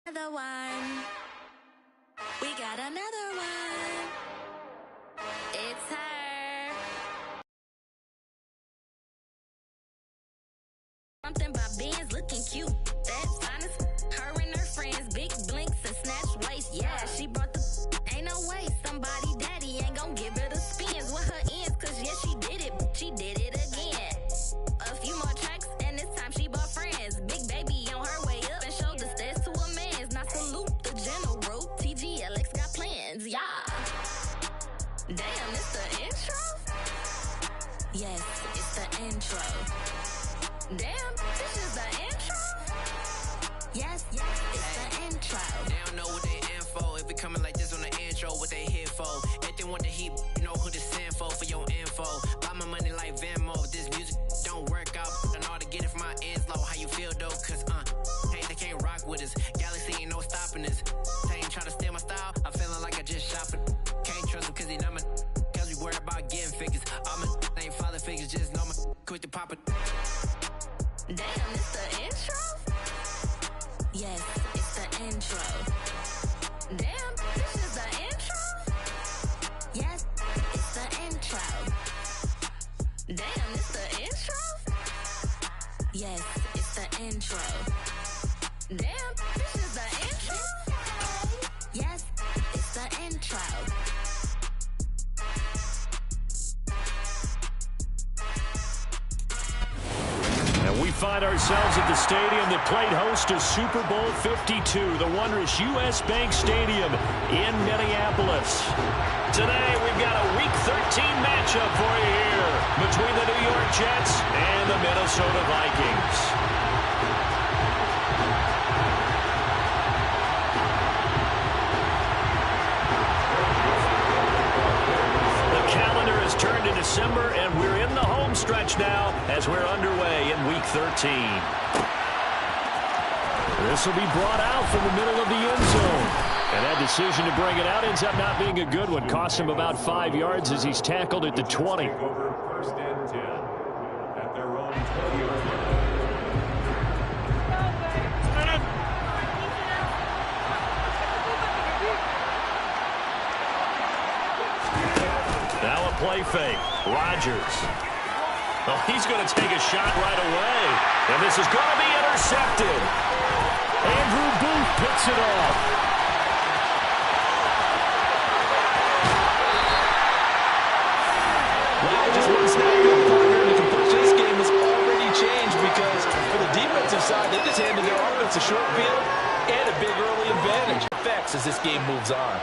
Another one. We got another one. It's her. Something about Benz looking cute. That's honest. Her and her friends, big blinks and snatch waist. Yeah, she brought the. Ain't no way somebody daddy ain't gon' give her the spins with her ends. Cause yeah, she did it. She did it again. A few more tracks and this time she bought friends. Big baby on her way up and showed the stairs to a man's. Now salute the general. TGLX got plans. Yeah. Damn, it's the intro? Yes, it's the intro. Damn, this is the intro? Yes, it's the intro. They don't know what they in for. If we coming like this on the intro, what they here for? If they want the heat, you know who to send for your info. Buy my money like Venmo. If this music don't work out, and all to get it from my ends low. How you feel though? Cause hey, they can't rock with us. Galaxy ain't no stopping us. They ain't trying to steal my style. I'm feeling like I just shot for. Can't trust them cause they not my. Cause we worried about getting figures. All my ain't father figures, just know my quick to pop it. Damn, it's the intro? Yes, it's the intro. Damn, this is the intro? Yes, it's the intro. Damn, it's the intro? Yes, it's the intro. Damn, this is the intro? Yes, it's the intro. And we find ourselves at the stadium that played host to Super Bowl 52, the wondrous U.S. Bank Stadium in Minneapolis. Today, we've got a Week 13 matchup for you here between the New York Jets and the Minnesota Vikings. Turned to December, and we're in the home stretch now as we're underway in Week 13. This will be brought out from the middle of the end zone. And that decision to bring it out ends up not being a good one. Costs him about 5 yards as he's tackled at the 20. First and 10 at their own 20-yard line. Now a play fake. Rodgers. Oh, he's going to take a shot right away. And this is going to be intercepted. Andrew Booth picks it off. Wow, just one snap good, partner. And the completion of this game has already changed because for the defensive side, they just handed their offense a short field and a big early advantage. Effects as this game moves on.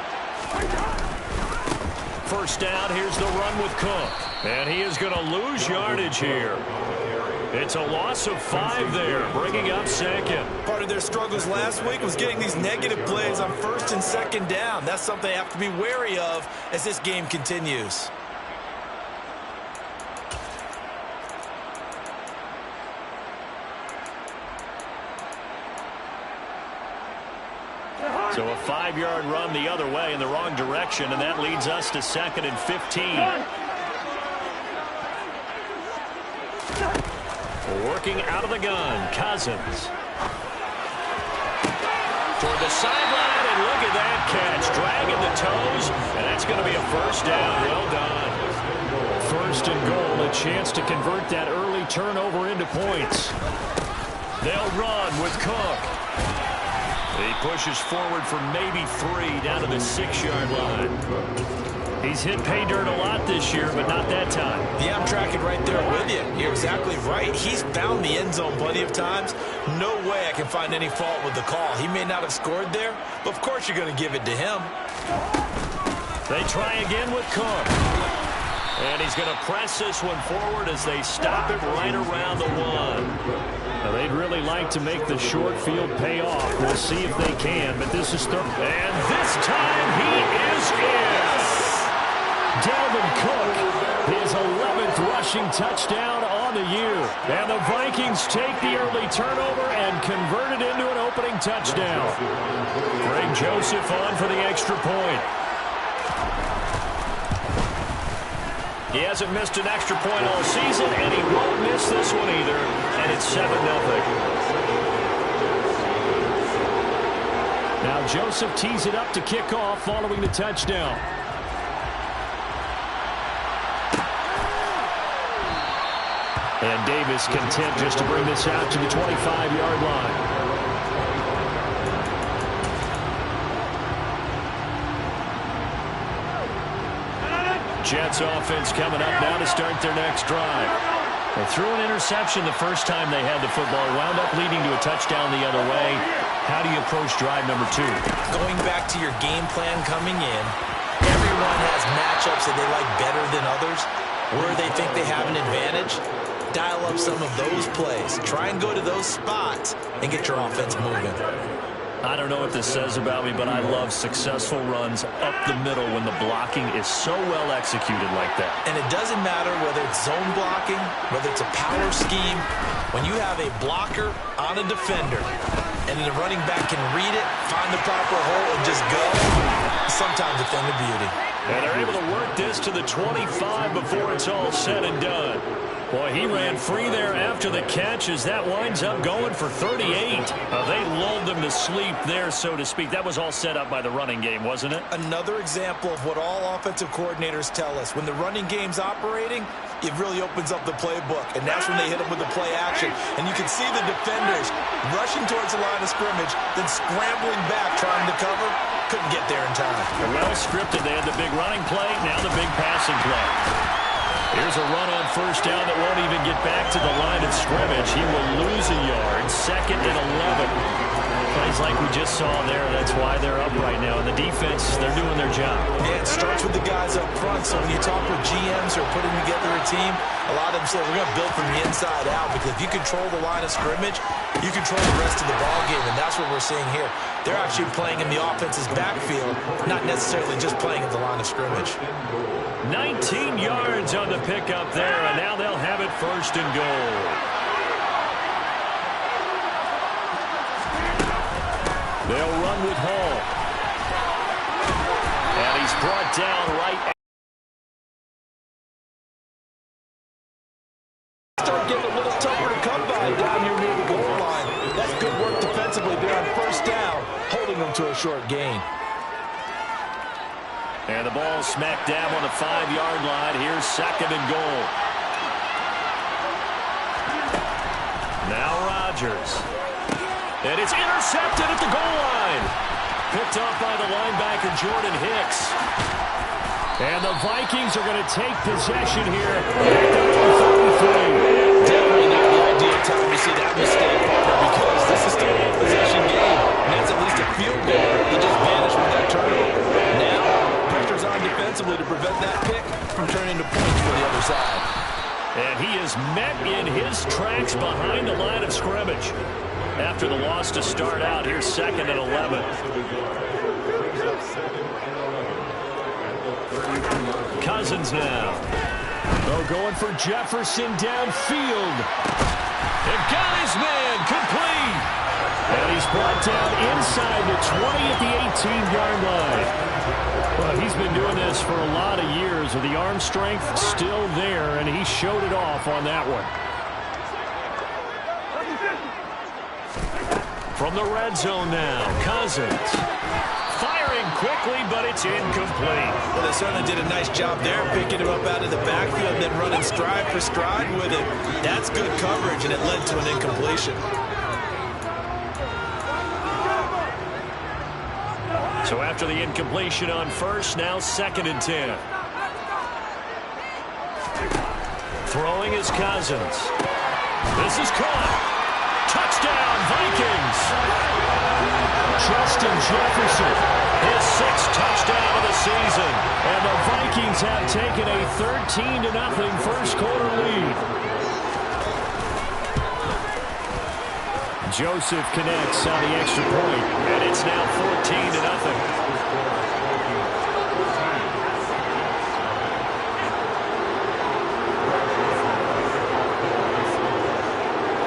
First down, here's the run with Cook. And he is going to lose yardage here. It's a loss of 5 there, bringing up second. Part of their struggles last week was getting these negative plays on first and second down. That's something they have to be wary of as this game continues. So a 5-yard run the other way in the wrong direction, and that leads us to 2nd and 15. Working out of the gun, Cousins. Toward the sideline, and look at that catch. Dragging the toes, and that's going to be a first down. Well done. First and goal, a chance to convert that early turnover into points. They'll run with Cook. He pushes forward for maybe 3 down to the 6-yard line. He's hit pay dirt a lot this year, but not that time. Yeah, I'm tracking right there with you. You're exactly right. He's found the end zone plenty of times. No way I can find any fault with the call. He may not have scored there, but of course you're going to give it to him. They try again with Cook. And he's going to press this one forward as they stop it right around the 1. Now, they'd really like to make the short field pay off. We'll see if they can, but this is third. And this time he is in. Dalvin Cook, his 11th rushing touchdown on the year. And the Vikings take the early turnover and convert it into an opening touchdown. Greg Joseph on for the extra point. He hasn't missed an extra point all season, and he won't miss this one either. And it's 7-0. Joseph tees it up to kick off following the touchdown. And Davis content just to bring this out to the 25-yard line. Jets offense coming up now to start their next drive. They threw an interception the first time they had the football. Wound up leading to a touchdown the other way. How do you approach drive number 2? Going back to your game plan coming in, everyone has matchups that they like better than others. Where they think they have an advantage, dial up some of those plays. Try and go to those spots and get your offense moving. I don't know what this says about me, but I love successful runs up the middle when the blocking is so well executed like that. And it doesn't matter whether it's zone blocking, whether it's a power scheme. When you have a blocker on a defender and the running back can read it, find the proper hole, and just go, sometimes a thing of beauty. And they're able to work this to the 25 before it's all said and done. Boy, he ran free there after the catch as that winds up going for 38. They lulled them to sleep there, so to speak. That was all set up by the running game, wasn't it? Another example of what all offensive coordinators tell us. When the running game's operating, it really opens up the playbook, and that's when they hit them with the play action. And you can see the defenders rushing towards the line of scrimmage, then scrambling back, trying to cover. Couldn't get there in time. Well scripted. They had the big running play, now the big passing play. Here's a run on first down that won't even get back to the line of scrimmage. He will lose a yard. 2nd and 11. Plays like we just saw there. That's why they're up right now. And the defense, they're doing their job. Yeah, it starts with the guys up front. So when you talk with GMs who are putting together a team, a lot of them say, we're going to build from the inside out. Because if you control the line of scrimmage, you control the rest of the ball game. And that's what we're seeing here. They're actually playing in the offense's backfield, not necessarily just playing at the line of scrimmage. 19 yards on the pickup there, and now they'll have it 1st and goal. They'll run with Hall. And he's brought down right. Start getting a little tougher to come by down here near the goal line. That's good work defensively there on first down, holding them to a short gain. And the ball smack dab on the 5-yard line. Here's 2nd and goal. Now Rodgers. And it's intercepted at the goal line. Picked off by the linebacker, Jordan Hicks. And the Vikings are going to take possession here. Definitely not the ideal time to see that mistake, because this is still a possession game. And that's at least a field goal. He just vanished with that turnover. Now, pressure's on defensively to prevent that pick from turning into points for the other side. And he is met in his tracks behind the line of scrimmage. After the loss to start out, here's 2nd and 11. Cousins now. Oh, going for Jefferson downfield. And got his man complete. And he's brought down inside the 20 at the 18-yard line. Well, he's been doing this for a lot of years with the arm strength still there, and he showed it off on that one. From the red zone now, Cousins. Firing quickly, but it's incomplete. Well, they certainly did a nice job there, picking him up out of the backfield and then running stride for stride with it. That's good coverage, and it led to an incompletion. So after the incompletion on first, now 2nd and 10. Throwing is Cousins. This is caught. Touchdown, Vikings. Justin Jefferson, his 6th touchdown of the season. And the Vikings have taken a 13-0 first quarter lead. Joseph connects on the extra point, and it's now 14-0.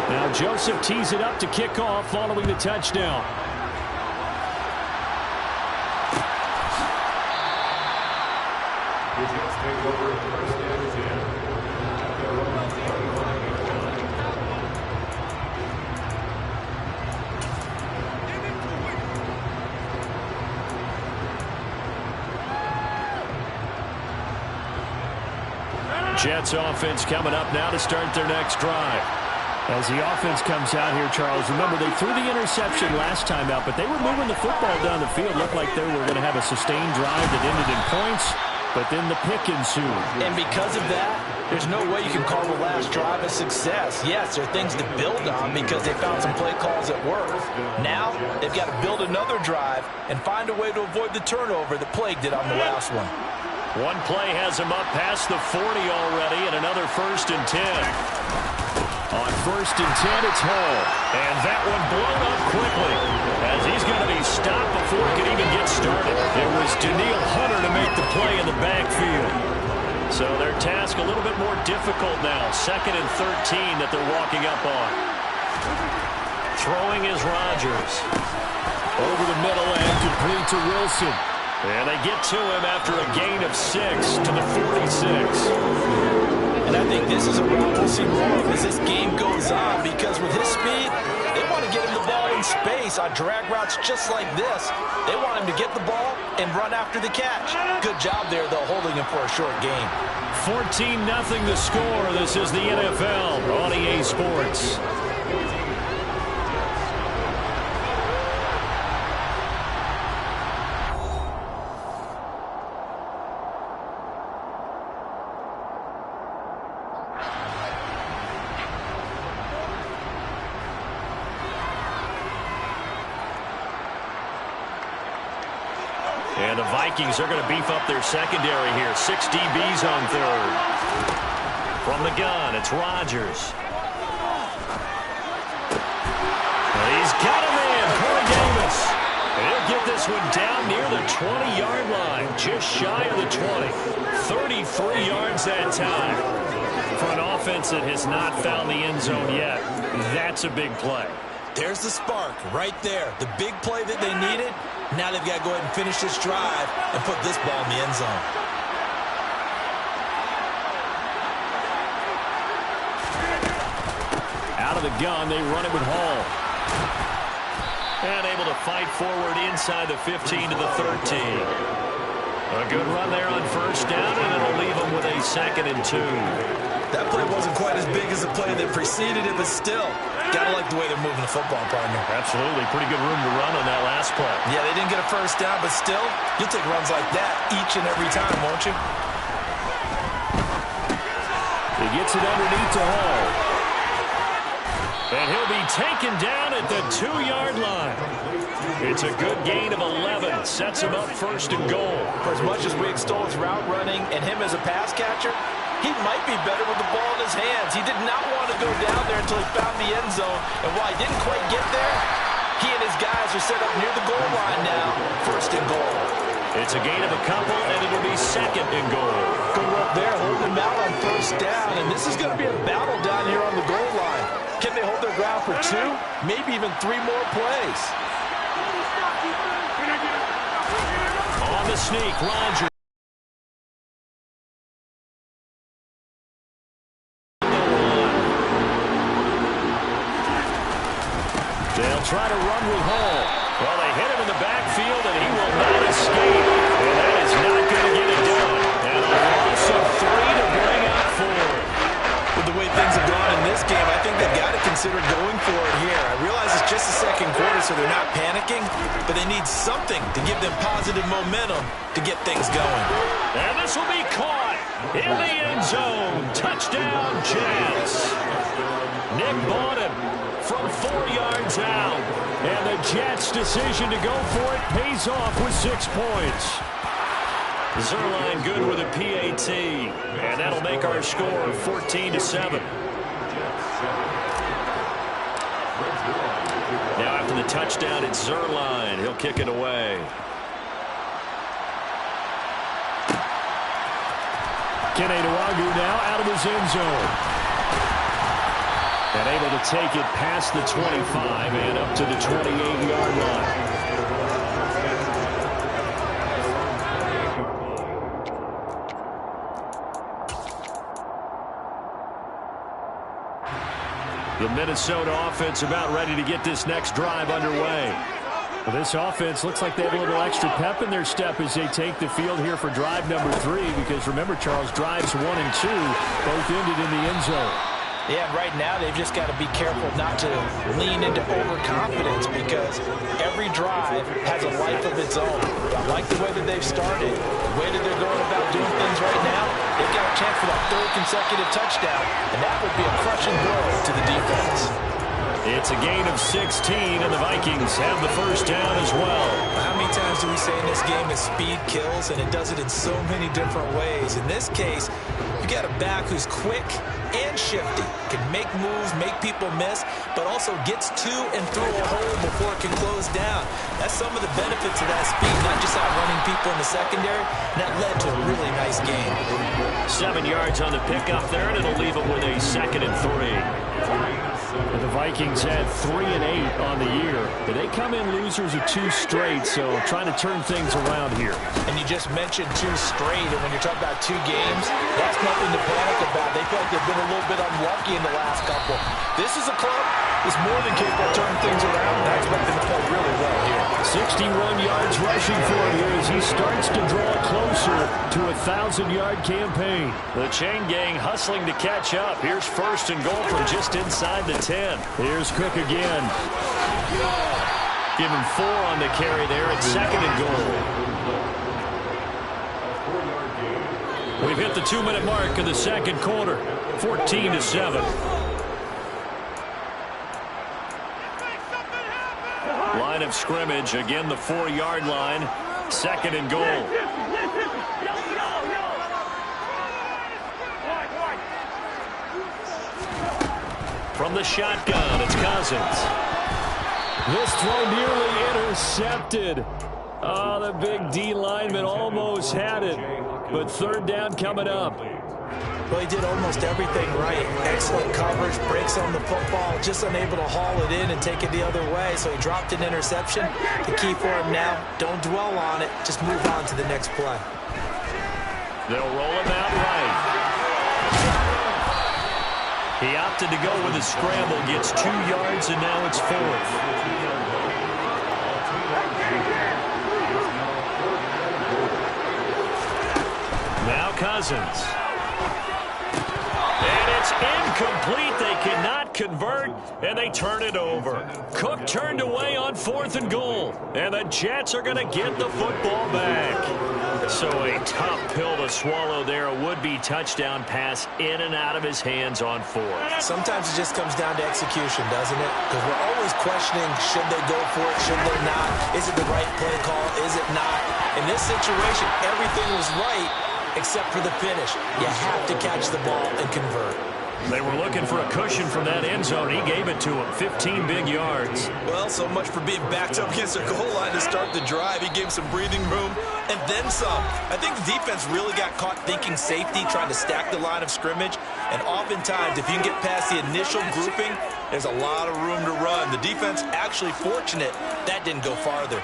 Now Joseph tees it up to kick off following the touchdown. The Jets take over 1st and 10. Jets offense coming up now to start their next drive. As the offense comes out here, Charles, remember they threw the interception last time out, but they were moving the football down the field. Looked like they were going to have a sustained drive that ended in points, but then the pick ensued. And because of that, there's no way you can call the last drive a success. Yes, there are things to build on because they found some play calls that work. Now, they've got to build another drive and find a way to avoid the turnover that plagued it on the last one. One play has him up past the 40 already, and another 1st and 10. On 1st and 10, it's Hall. And that one blown up quickly as he's going to be stopped before he can even get started. It was Daniil Hunter to make the play in the backfield. So their task a little bit more difficult now. 2nd and 13 that they're walking up on. Throwing is Rodgers. Over the middle and complete to Wilson. And they get to him after a gain of 6 to the 46. And I think this is a route we'll see more of as this game goes on because with his speed, they want to get him the ball in space on drag routes just like this. They want him to get the ball and run after the catch. Good job there, though, holding him for a short game. 14-0 the score. This is the NFL on EA Sports. And the Vikings are going to beef up their secondary here. 6 DBs on 3rd. From the gun, it's Rodgers. And he's got him in. Corey Davis. And he'll get this one down near the 20-yard line. Just shy of the 20. 33 yards that time. For an offense that has not found the end zone yet, that's a big play. There's the spark right there. The big play that they needed. Now they've got to go ahead and finish this drive and put this ball in the end zone. Out of the gun, they run it with Hall. And able to fight forward inside the 15 to the 13. A good run there on 1st down, and it'll leave them with a 2nd and 2. That play wasn't quite as big as the play that preceded it, but still, gotta like the way they're moving the football, partner. Absolutely. Pretty good room to run on that last play. Yeah, they didn't get a 1st down, but still, you'll take runs like that each and every time, won't you? He gets it underneath to Hall. And he'll be taken down at the 2-yard line. It's a good gain of 11. Sets him up 1st and goal. For as much as we extol his route running and him as a pass catcher, he might be better with the ball in his hands. He did not want to go down there until he found the end zone. And while he didn't quite get there, he and his guys are set up near the goal line now. 1st and goal. It's a gain of a couple, and it'll be 2nd and goal. Good work there, holding him out on 1st down. And this is going to be a battle down here on the goal line. Can they hold their ground for 2, maybe even 3 more plays? On the sneak, Rodgers. They'll try to run with Hall. Well, they hit him in the backfield, and he will not escape. And that is not going to get it done. And a loss of 3 to bring up 4. With the way things have gone in this game, I think they've got to consider going for it here. I realize it's just the 2nd quarter, so they're not panicking, but they need something to give them positive momentum to get things going. And this will be caught in the end zone. Touchdown, Jets. Nick Bawden from 4 yards out. And the Jets' decision to go for it pays off with 6 points. Zerline good with a PAT. And that'll make our score 14-7. Now after the touchdown, it's Zerline. He'll kick it away. Keneduagu now out of his end zone. And able to take it past the 25 and up to the 28-yard line. The Minnesota offense about ready to get this next drive underway. Well, this offense looks like they have a little extra pep in their step as they take the field here for drive number 3, because remember, Charles, drives 1 and 2 both ended in the end zone. Yeah, and right now they've just got to be careful not to lean into overconfidence, because every drive has a life of its own. I like the way that they've started, the way that they're going about doing things right now. They've got a chance for that 3rd consecutive touchdown, and that would be a crushing blow to the defense. It's a gain of 16, and the Vikings have the first down as well. How many times do we say in this game that speed kills, and it does it in so many different ways? In this case, you got a back who's quick and shifty, can make moves, make people miss, but also gets to and through a hole before it can close down. That's some of the benefits of that speed, not just outrunning people in the secondary, and that led to a really nice game. 7 yards on the pickup there, and it'll leave them with a 2nd and 3. The Vikings had 3 and 8 on the year, but they come in losers of 2 straight, so trying to turn things around here. And you just mentioned 2 straight, and when you're talking about 2 games, that's nothing to panic about. They feel like they've been a little bit unlucky in the last couple. This is a club that's more than capable of turning things around, and I expect them to play really well here. 61 yards rushing for him here as he starts to draw closer to a 1,000-yard campaign. The chain gang hustling to catch up. Here's 1st and goal from just inside the 10. Here's Cook again. Give him 4 on the carry there at 2nd and goal. We've hit the 2-minute mark of the 2nd quarter. 14-7. Line of scrimmage, again the 4-yard line. 2nd and goal. From the shotgun, it's Cousins. This throw nearly intercepted. Oh, the big D lineman almost had it. But 3rd down coming up. Well, he did almost everything right. Excellent coverage, breaks on the football, just unable to haul it in and take it the other way. So he dropped an interception. The key for him now, don't dwell on it. Just move on to the next play. They'll roll him out right. He opted to go with a scramble, gets 2 yards, and now it's 4th. Now Cousins. And it's incomplete. They cannot convert, and they turn it over. Cook turned away on 4th and goal, and the Jets are going to get the football back. So a tough pill to swallow there. A would-be touchdown pass in and out of his hands on 4th. Sometimes it just comes down to execution, doesn't it? Because we're always questioning, should they go for it, should they not? Is it the right play call, is it not? In this situation, everything was right except for the finish. You have to catch the ball and convert. They were looking for a cushion from that end zone. He gave it to him. 15 big yards. Well, so much for being backed up against their goal line to start the drive. He gave some breathing room and then some. I think the defense really got caught thinking safety, trying to stack the line of scrimmage. And oftentimes, if you can get past the initial grouping, there's a lot of room to run. The defense actually fortunate that didn't go farther.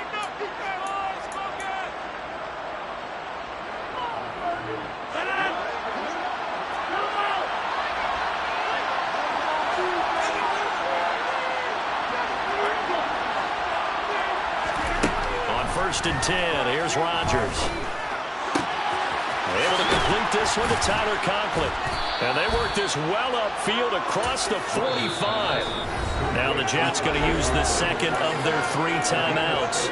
First and 10. Here's Rodgers. Able to complete this one to Tyler Conklin. And they work this well upfield across the 45. Now the Jets going to use the 2nd of their 3 timeouts.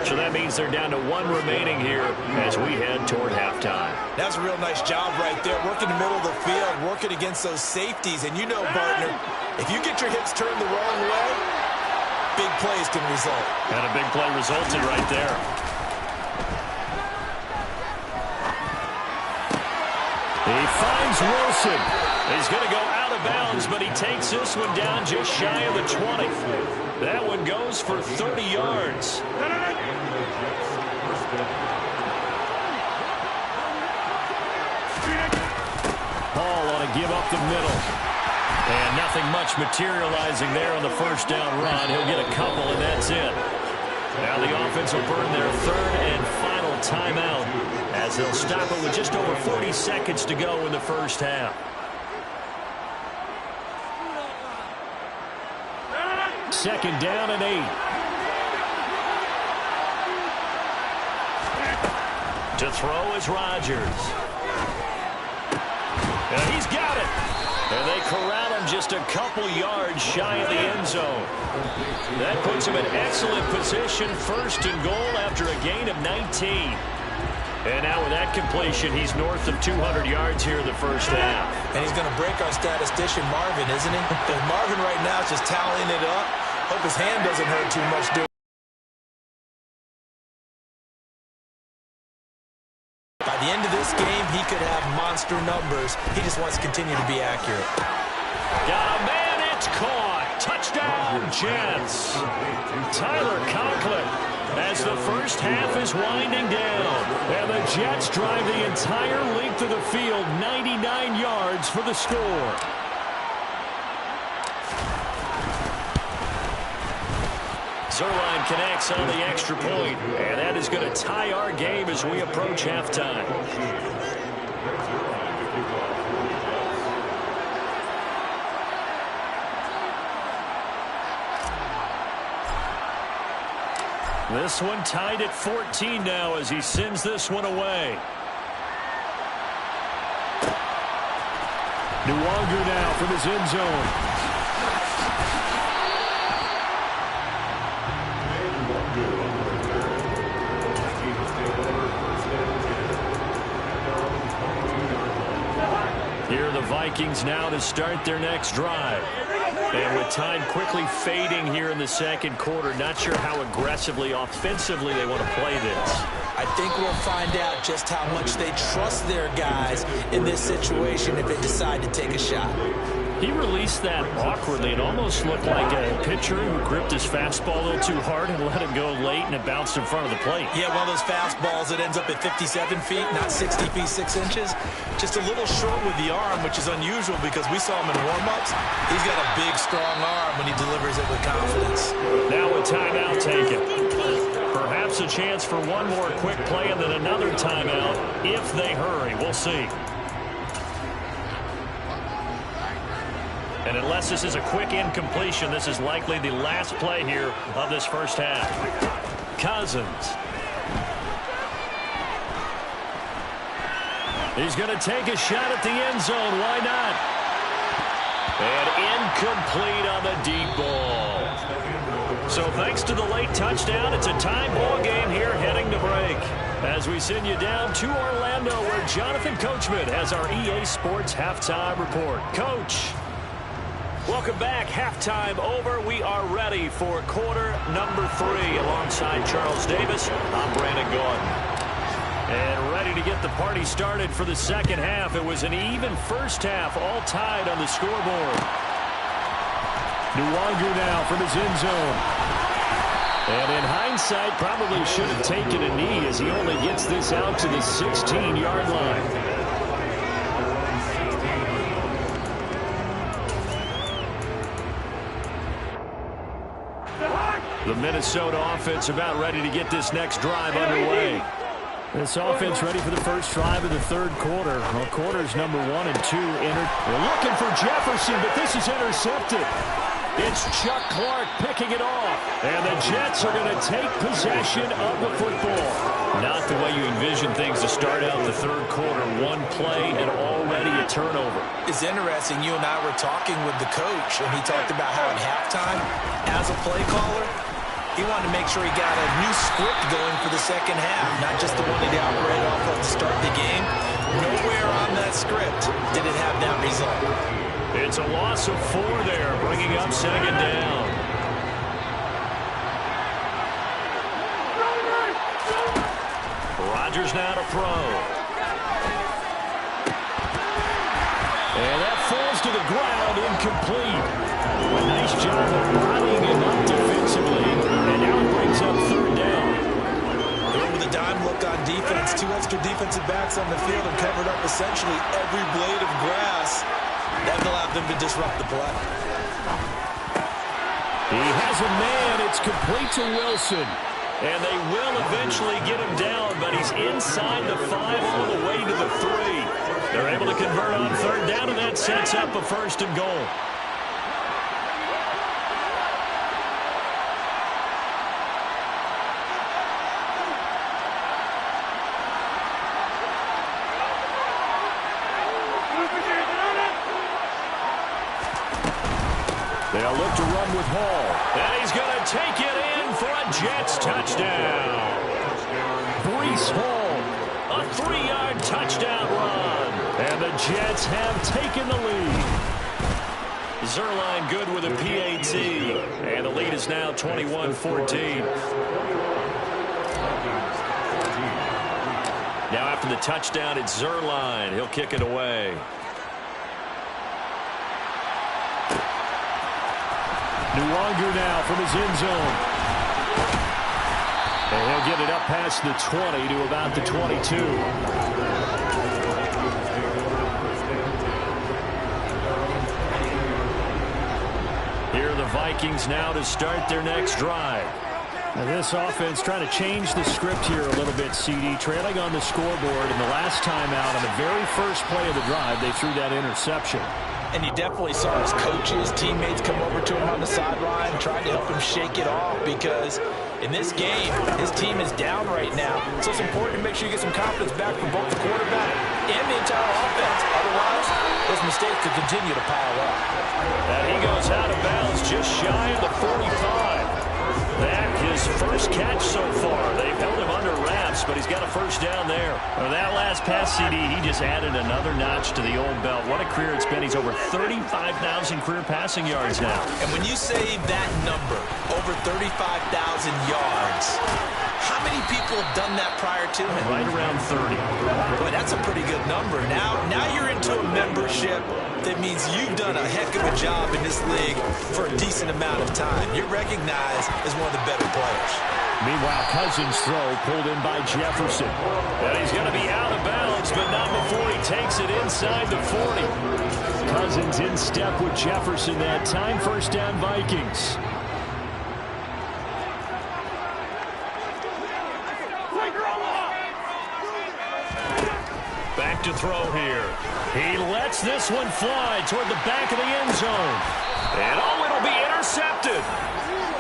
So that means they're down to 1 remaining here as we head toward halftime. That's a real nice job right there. Working the middle of the field, working against those safeties. And you know, partner, if you get your hips turned the wrong way, big plays can result. And a big play resulted right there. He finds Wilson. He's going to go out of bounds, but he takes this one down just shy of the 20. That one goes for 30 yards. Hall on a give up the middle. And nothing much materializing there on the first down run. He'll get a couple, and that's it. Now the offense will burn their 3rd and final timeout as they'll stop it with just over 40 seconds to go in the first half. Second down and 8. To throw is Rodgers. And he's got it. And they corral him just a couple yards shy of the end zone. That puts him in excellent position, first and goal after a gain of 19. And now with that completion, he's north of 200 yards here in the first half. And he's going to break our statistician Marvin, isn't he? Marvin right now is just tallying it up. Hope his hand doesn't hurt too much doing. By the end of this game, he could have monster numbers. He just wants to continue to be accurate. Got a man, it's caught. Touchdown, Jets. Tyler Conklin as the first half is winding down. And the Jets drive the entire length of the field, 99 yards for the score. Zerline connects on the extra point, and that is going to tie our game as we approach halftime. This one tied at 14 now as he sends this one away. Nwangu now from his end zone. Here are the Vikings now to start their next drive. And with time quickly fading here in the second quarter, not sure how aggressively, offensively they want to play this. I think we'll find out just how much they trust their guys in this situation if they decide to take a shot. He released that awkwardly. It almost looked like a pitcher who gripped his fastball a little too hard and let it go late, and it bounced in front of the plate. Yeah, one of those fastballs that ends up at 57 feet, not 60 feet, 6 inches. Just a little short with the arm, which is unusual because we saw him in warm-ups. He's got a big, strong arm when he delivers it with confidence. Now a timeout taken. Perhaps a chance for one more quick play and then another timeout if they hurry. We'll see. And unless this is a quick incompletion, this is likely the last play here of this first half. Cousins. He's going to take a shot at the end zone. Why not? And incomplete on the deep ball. So thanks to the late touchdown, it's a tie ball game here heading to break. As we send you down to Orlando, where Jonathan Coachman has our EA Sports Halftime Report. Coach. Welcome back. Halftime over. We are ready for quarter number 3. Alongside Charles Davis, I'm Brandon Gordon. And ready to get the party started for the second half. It was an even first half, all tied on the scoreboard. Nwangu now from his end zone. And in hindsight, probably should have taken a knee as he only gets this out to the 16-yard line. The Minnesota offense about ready to get this next drive underway. This offense ready for the first drive of the third quarter. Well, quarters number 1 and 2 entered. We're looking for Jefferson, but this is intercepted. It's Chuck Clark picking it off. And the Jets are going to take possession of the football. Not the way you envision things to start out the third quarter. One play and already a turnover. It's interesting. You and I were talking with the coach, and he talked about how at halftime, as a play caller, he wanted to make sure he got a new script going for the second half, not just the one that he operated off of to start the game. Nowhere on that script did it have that result. It's a loss of 4 there, bringing up second down. Rodgers now to throw. And that falls to the ground, incomplete. A nice job of bodying him up defensively, and now it brings up third down. Remember the dime look on defense. 2 extra defensive backs on the field and covered up essentially every blade of grass. That allowed them to disrupt the play. He has a man. It's complete to Wilson. And they will eventually get him down, but he's inside the 5 all the way to the 3. They're able to convert on third down, and that sets up a first and goal. They'll look to run with Hall. And he's going to take it in for a Jets touchdown. Breece Hall, a 3-yard touchdown run. And the Jets have taken the lead. Zerline good with a PAT. And the lead is now 21-14. Now after the touchdown, it's Zerline. He'll kick it away. Nuwangu now from his end zone. And he'll get it up past the 20 to about the 22. Here are the Vikings now to start their next drive. Now this offense trying to change the script here a little bit, CD. Trailing on the scoreboard, and the last time out on the very first play of the drive, they threw that interception. And you definitely saw his coaches, teammates come over to him on the sideline, trying to help him shake it off, because in this game, his team is down right now. So it's important to make sure you get some confidence back from both the quarterback and the entire offense. Otherwise, those mistakes could continue to pile up. And he goes out of bounds just shy of the 45. Back his first catch so far. They've held him under wraps, but he's got a first down there. Well, that last pass, CD, he just added another notch to the old belt. What a career it's been. He's over 35,000 career passing yards now. And when you say that number, over 35,000 yards, how many people have done that prior to him? Right around 30. Boy, that's a pretty good number. Now you're into a membership that means you've done a heck of a job in this league for a decent amount of time. You're recognized as one of the better players. Meanwhile, Cousins' throw pulled in by Jefferson. And he's going to be out of bounds, but not before he takes it inside the 40. Cousins in step with Jefferson that time. First down, Vikings. Back to throw here. He lets this one fly toward the back of the end zone. And it'll be intercepted.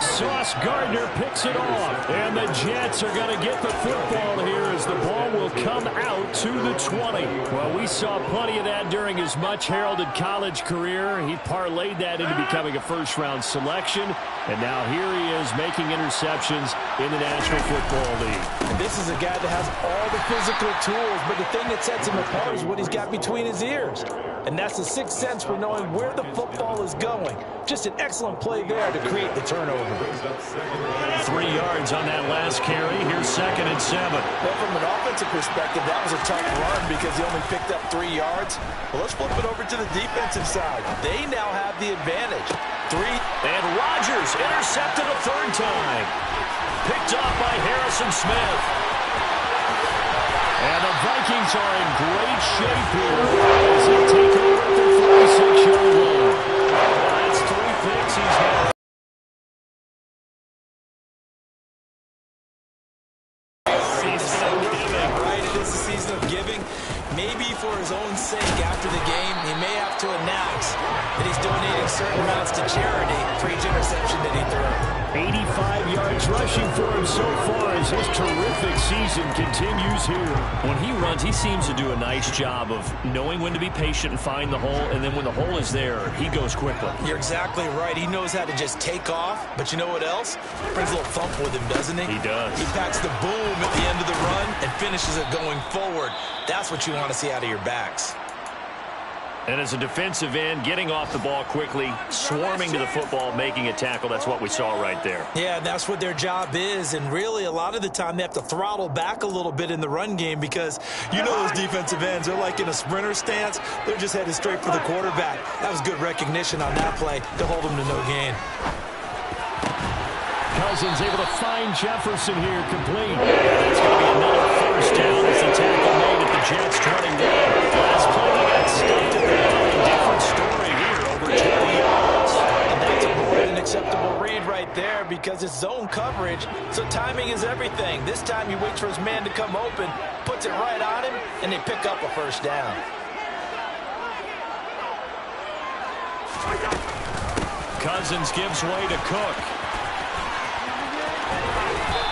Sauce Gardner picks it off. And the Jets are going to get the football here as the ball will come out to the 20. Well, we saw plenty of that during his much-heralded college career. He parlayed that into becoming a first-round selection. And now here he is making interceptions in the National Football League. And this is a guy that has all the physical tools, but the thing that sets him apart is what he's got between his ears. And that's the sixth sense for knowing where the football is going. Just an excellent play there to create the turnover. 3 yards on that last carry. Here's 2nd and 7. Well, from an offensive perspective, that was a tough run because he only picked up 3 yards. Well, let's flip it over to the defensive side. They now have the advantage. 3. And Rodgers intercepted a 3rd time. Picked off by Harrison Smith. And the Vikings are in great shape here as they take over at their 46-yard line. That's 3 picks he's had. Right, it is the season of giving. Maybe for his own sake after the game, he may have to announce that he's donating certain amounts to charity for each interception that he threw. 85 yards rushing for him so far as his terrific season continues here. When he runs, he seems to do a nice job of knowing when to be patient and find the hole, and then when the hole is there, he goes quickly. You're exactly right. He knows how to just take off, but you know what else? Brings a little thump with him, doesn't he? He does. He packs the boom at the end of the run and finishes it going forward. That's what you want to see out of your backs. And as a defensive end, getting off the ball quickly, swarming to the football, making a tackle, that's what we saw right there. Yeah, that's what their job is, and really a lot of the time they have to throttle back a little bit in the run game because you know those defensive ends, they're like in a sprinter stance. They're just headed straight for the quarterback. That was good recognition on that play to hold him to no gain. Cousins able to find Jefferson here, complete. That's going to be another first down as the tackle made at the Jets 21. Last play they got stuffed at the line. Different story here, over 20 yards. And that's a more than acceptable read right there because it's zone coverage, so timing is everything. This time he waits for his man to come open, puts it right on him, and they pick up a first down. Cousins gives way to Cook.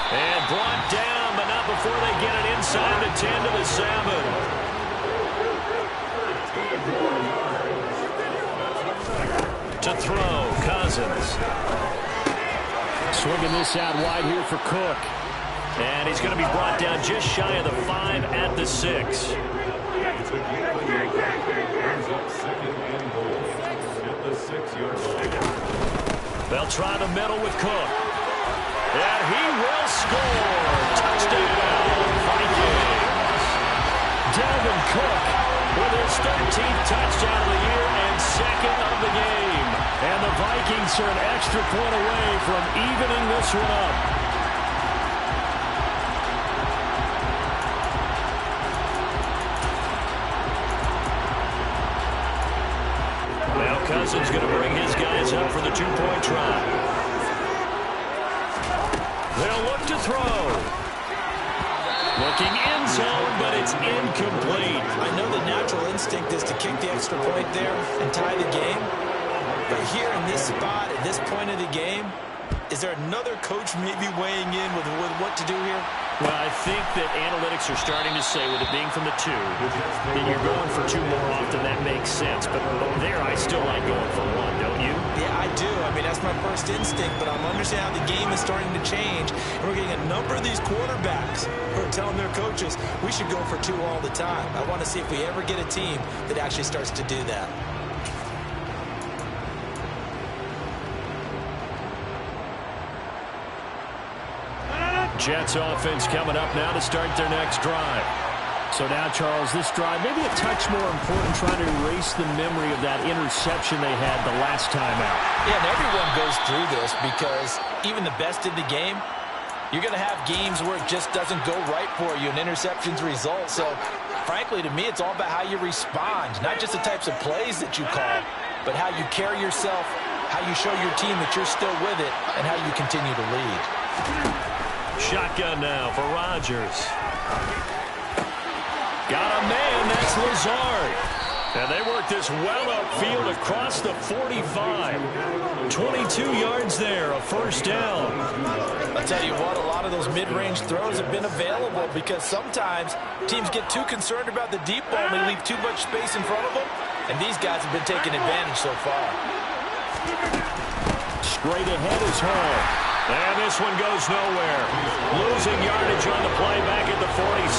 And brought down, but not before they get it inside the 10 to the 7. To throw, Cousins. Swinging this out wide here for Cook. And he's going to be brought down just shy of the 5 at the 6. They'll try the middle with Cook. And he will score. Touchdown, Vikings. Dalvin Cook with his 13th touchdown of the year and 2nd of the game. And the Vikings are an extra point away from evening this one up. Cousins going to bring his guys up for the 2-point try. They'll look to throw. Looking end zone, but it's incomplete. I know the natural instinct is to kick the extra point there and tie the game. But here in this spot, at this point of the game, is there another coach maybe weighing in with what to do here? Well, I think that analytics are starting to say, with it being from the 2, that you're going for 2 more often. That makes sense. But there, I still like going for 1, don't you? Yeah, I do. I mean, that's my first instinct. But I'm understanding how the game is starting to change. And we're getting a number of these quarterbacks who are telling their coaches, we should go for 2 all the time. I want to see if we ever get a team that actually starts to do that. Jets offense coming up now to start their next drive. So now, Charles, this drive maybe a touch more important, trying to erase the memory of that interception they had the last time out. Yeah, and everyone goes through this because even the best in the game, you're going to have games where it just doesn't go right for you and interceptions result. So, frankly, to me, it's all about how you respond, not just the types of plays that you call, but how you carry yourself, how you show your team that you're still with it, and how you continue to lead. Shotgun now for Rodgers. Got a man, that's Lazard. And they work this well upfield across the 45. 22 yards there, a first down. I'll tell you what, a lot of those mid-range throws have been available because sometimes teams get too concerned about the deep ball and they leave too much space in front of them. And these guys have been taking advantage so far. Straight ahead is Hall. And this one goes nowhere. Losing yardage on the play back at the 46.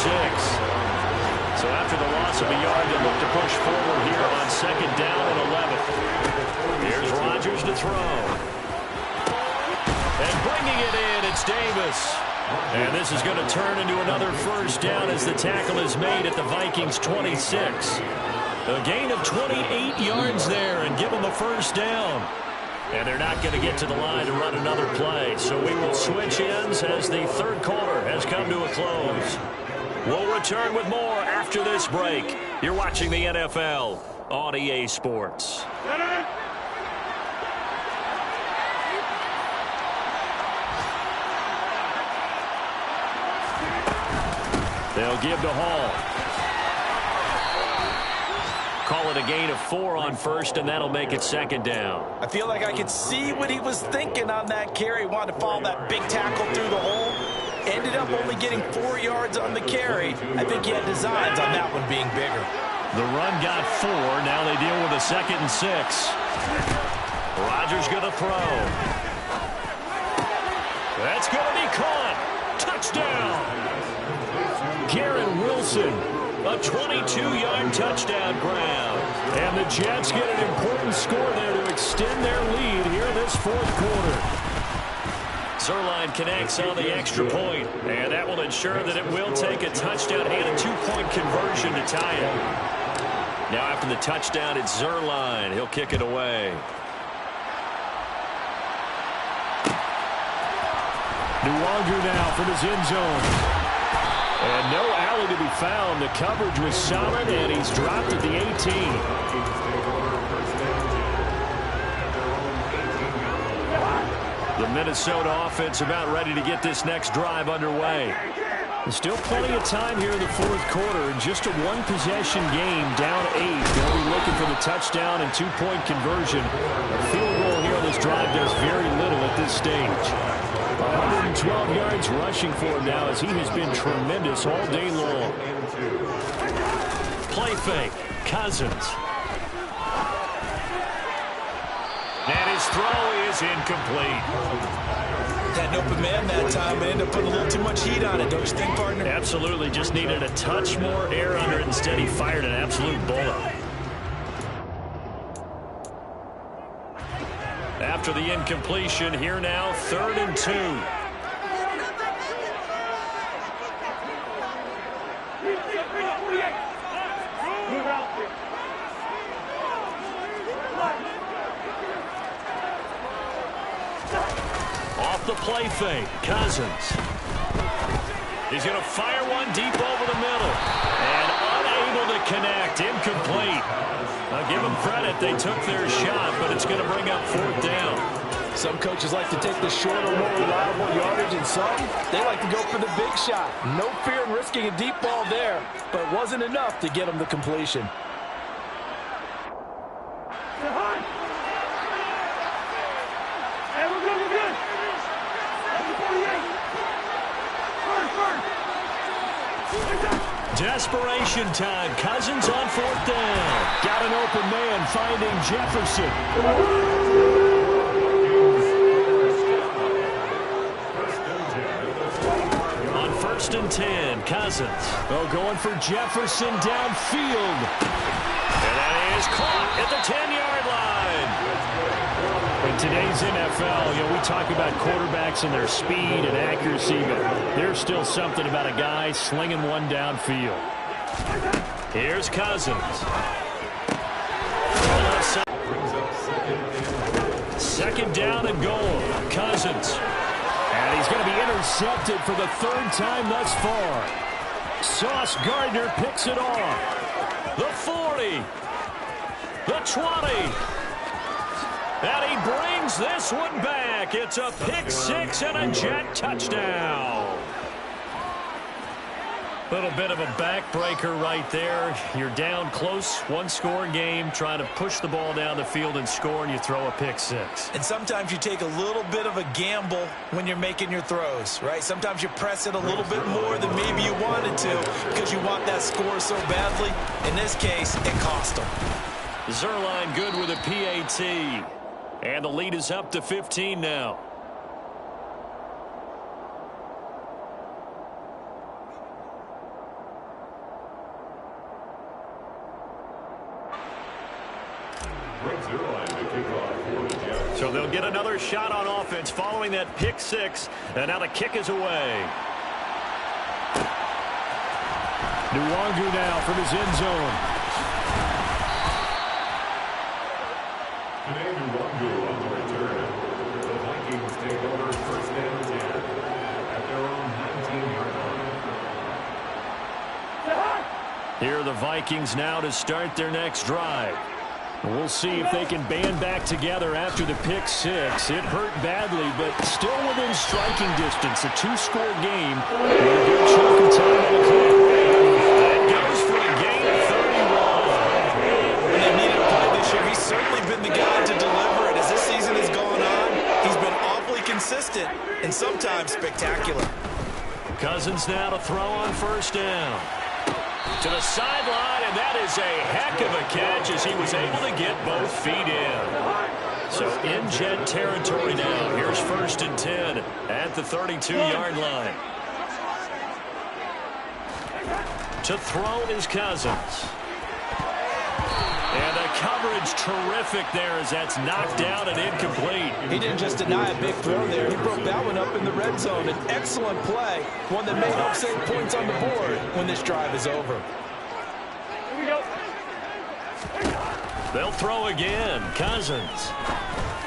So after the loss of a yard, they look to push forward here on 2nd down and 11. Here's Rodgers to throw. And bringing it in, it's Davis. And this is going to turn into another first down as the tackle is made at the Vikings 26. A gain of 28 yards there and give them a first down. And they're not going to get to the line to run another play. So we will switch ends as the 3rd quarter has come to a close. We'll return with more after this break. You're watching the NFL on EA Sports. They'll give to Hall. Call it a gain of 4 on first, and that'll make it 2nd down. I feel like I could see what he was thinking on that carry. Wanted to follow that big tackle through the hole. Ended up only getting 4 yards on the carry. I think he had designs on that one being bigger. The run got 4. Now they deal with a 2nd and 6. Rodgers going to throw. That's going to be caught. Touchdown. Garrett Wilson. A 22-yard touchdown grab. And the Jets get an important score there to extend their lead here this 4th quarter. Zuerlein connects on the extra point, and that will ensure that it will take a touchdown and a 2-point conversion to tie it. Now after the touchdown, it's Zuerlein. He'll kick it away. Nuwanger now from his end zone. And no alley to be found. The coverage was solid, and he's dropped at the 18. The Minnesota offense about ready to get this next drive underway. There's still plenty of time here in the 4th quarter, and just a 1-possession game, down 8. Going to be looking for the touchdown and 2-point conversion. A field goal here on this drive does very little at this stage. 112 yards rushing for him now as he has been tremendous all day long. Play fake. Cousins. his throw is incomplete. Had an open man that time, but ended up putting a little too much heat on it, don't you think, partner? Absolutely. Just needed a touch more air under it. Instead, he fired an absolute bullet. After the incompletion, here now, 3rd and 2. Off the play fake, Cousins. He's going to fire one deep over the middle. And unable to connect, incomplete. I'll give them credit, they took their shot, but it's going to bring up 4th down. Some coaches like to take the shorter, more reliable yardage, and some, they like to go for the big shot. No fear in risking a deep ball there, but it wasn't enough to get them the completion. Desperation time. Cousins on 4th down. Got an open man finding Jefferson. On 1st and 10, Cousins. Oh, going for Jefferson downfield. And that is caught at the 10-yard line. In today's NFL, we talk about quarterbacks and their speed and accuracy, but there's still something about a guy slinging one downfield. Here's Cousins. 2nd down and goal. Cousins. And he's going to be intercepted for the 3rd time thus far. Sauce Gardner picks it off. The 40. The 20. And he brings this one back. It's a pick 6 and a Jet touchdown. Little bit of a backbreaker right there. You're down close, 1-score game, trying to push the ball down the field and score, and you throw a pick 6. And sometimes you take a little bit of a gamble when you're making your throws, right? Sometimes you press it a little bit more than maybe you wanted to because you want that score so badly. In this case, it cost them. Zerline good with a PAT. And the lead is up to 15 now. So they'll get another shot on offense following that pick 6. And now the kick is away. Nwangu now from his end zone. Today, Nwangu on the return. The Vikings take over 1st and 10 at their own 19-yard line. Here are the Vikings now to start their next drive. We'll see if they can band back together after the pick 6. It hurt badly, but still within striking distance. A 2-score game. With a good chunk of time on the clock. That goes for a gain of 31. When they needed a play this year, he's certainly been the guy to deliver it. As this season has gone on, he's been awfully consistent and sometimes spectacular. Cousins now to throw on 1st down. To the sideline, and that is a heck of a catch as he was able to get both feet in. So in Jet territory now. Here's 1st and 10 at the 32-yard line. To throw is Cousins. And the coverage terrific there as that's knocked down and incomplete. He didn't just deny a big throw there. He broke that one up in the red zone. An excellent play. One that may help save points on the board when this drive is over. Here we go. They'll throw again. Cousins.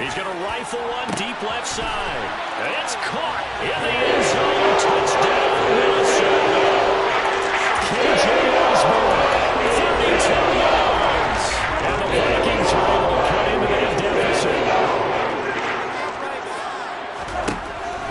He's going to rifle one deep left side. And it's caught in the end zone. Touchdown, Minnesota. KJ Osborne, 32 yards. And the Vikings are able to cut into that deficit.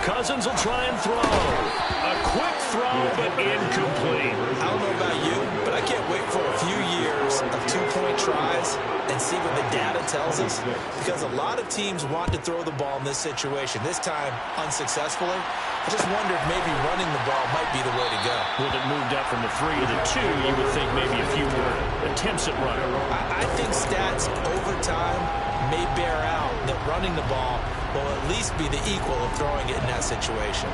Cousins will try and throw. A quick throw, but incomplete. I don't know about you, but I can't wait for a few years of 2-point tries and see what the data tells us, because a lot of teams want to throw the ball in this situation, this time unsuccessfully. I just wonder if maybe running the ball might be the way to go. With it moved up from the 3 to the 2, you would think maybe a few more attempts at running. I think stats over time may bear out that running the ball will at least be the equal of throwing it in that situation.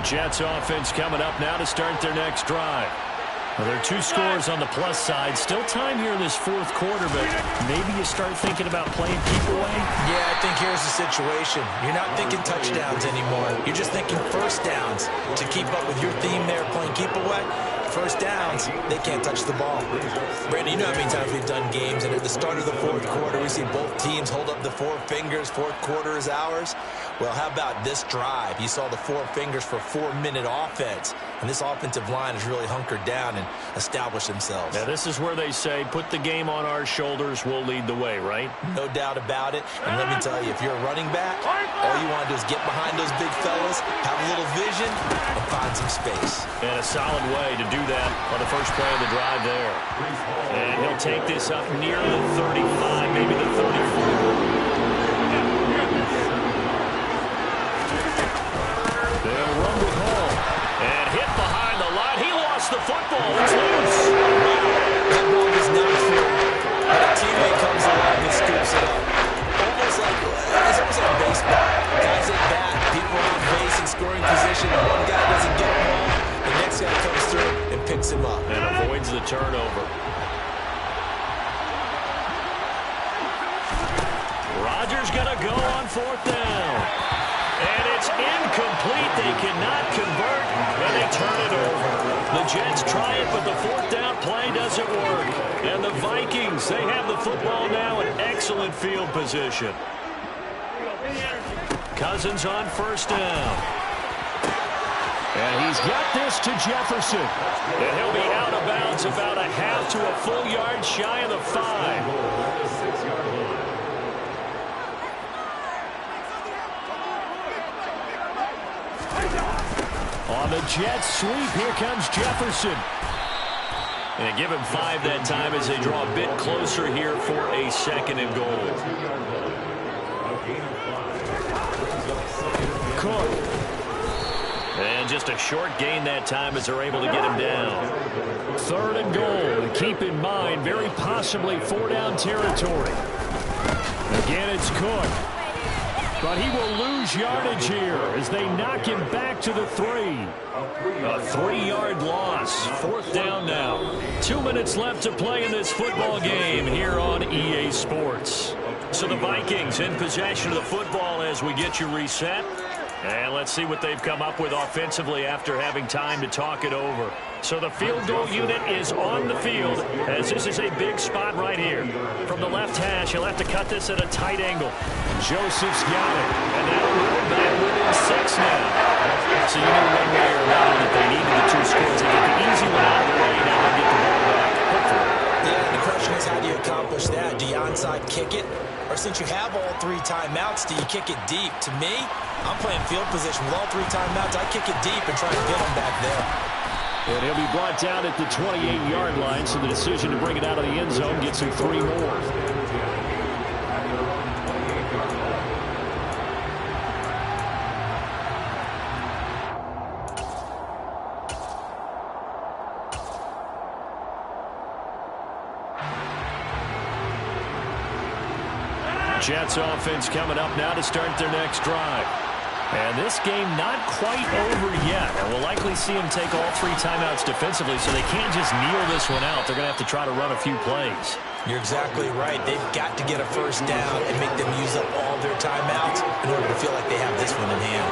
Jets offense coming up now to start their next drive. Well, there are 2 scores on the plus side. Still time here in this fourth quarter, but maybe you start thinking about playing keep away? Yeah, I think here's the situation. You're not thinking touchdowns anymore. You're just thinking first downs. To keep up with your theme there, playing keep away, first downs, they can't touch the ball. Brandon, you know how many times we've done games, and at the start of the fourth quarter, we see both teams hold up the 4 fingers, fourth quarter is ours. Well, how about this drive? You saw the 4 fingers for 4-minute offense, and this offensive line has really hunkered down and established themselves. Now, this is where they say, put the game on our shoulders, we'll lead the way, right? No doubt about it, and let me tell you, if you're a running back, all you want to do is get behind those big fellas, have a little vision, and find some space. And a solid way to do that on the first play of the drive there. And he'll take this up near the 35, maybe the 34. They'll run with Hall. And hit behind the line. He lost the football. It's loose. That ball is not through. But a teammate comes along and scoops it up. It's almost like baseball. Guys at bat, people on base in scoring position. One guy doesn't get the ball. The next guy comes through and picks him up. And avoids the turnover. Rodgers going to go on 4th down. And it's incomplete. They cannot convert, and they turn it over. The Jets try it, but the 4th down play doesn't work. And the Vikings, they have the football now in excellent field position. Cousins on 1st down. And he's got this to Jefferson. And he'll be out of bounds about a half to a full yard shy of the 5. On the Jets sweep, here comes Jefferson. And give him 5 that time as they draw a bit closer here for a 2nd and goal. Cook. And just a short gain that time as they're able to get him down. 3rd and goal. And keep in mind, very possibly 4-down territory. Again, it's Cook. But he will lose yardage here as they knock him back to the 3. A 3-yard loss. 4th down now. 2 minutes left to play in this football game here on EA Sports. So the Vikings in possession of the football as we get you reset. And let's see what they've come up with offensively after having time to talk it over. So the field goal unit is on the field as this is a big spot right here. From the left hash, he'll have to cut this at a tight angle. Joseph's got it. And now we're back within 6 now. So you knew one way or another that they needed the 2 scores to get the easy one out of the way. Now they'll get the ball back, hopefully. Yeah, the question is, how do you accomplish that? Do you onside kick it? Or since you have all 3 timeouts, do you kick it deep? To me, I'm playing field position with all 3 timeouts. I kick it deep and try to get them back there. And he'll be brought down at the 28-yard line, so the decision to bring it out of the end zone gets him 3 more. Jets offense coming up now to start their next drive. And this game not quite over yet. And we'll likely see them take all 3 timeouts defensively, so they can't just kneel this one out. They're going to have to try to run a few plays. You're exactly right. They've got to get a first down and make them use up all their timeouts in order to feel like they have this one in hand.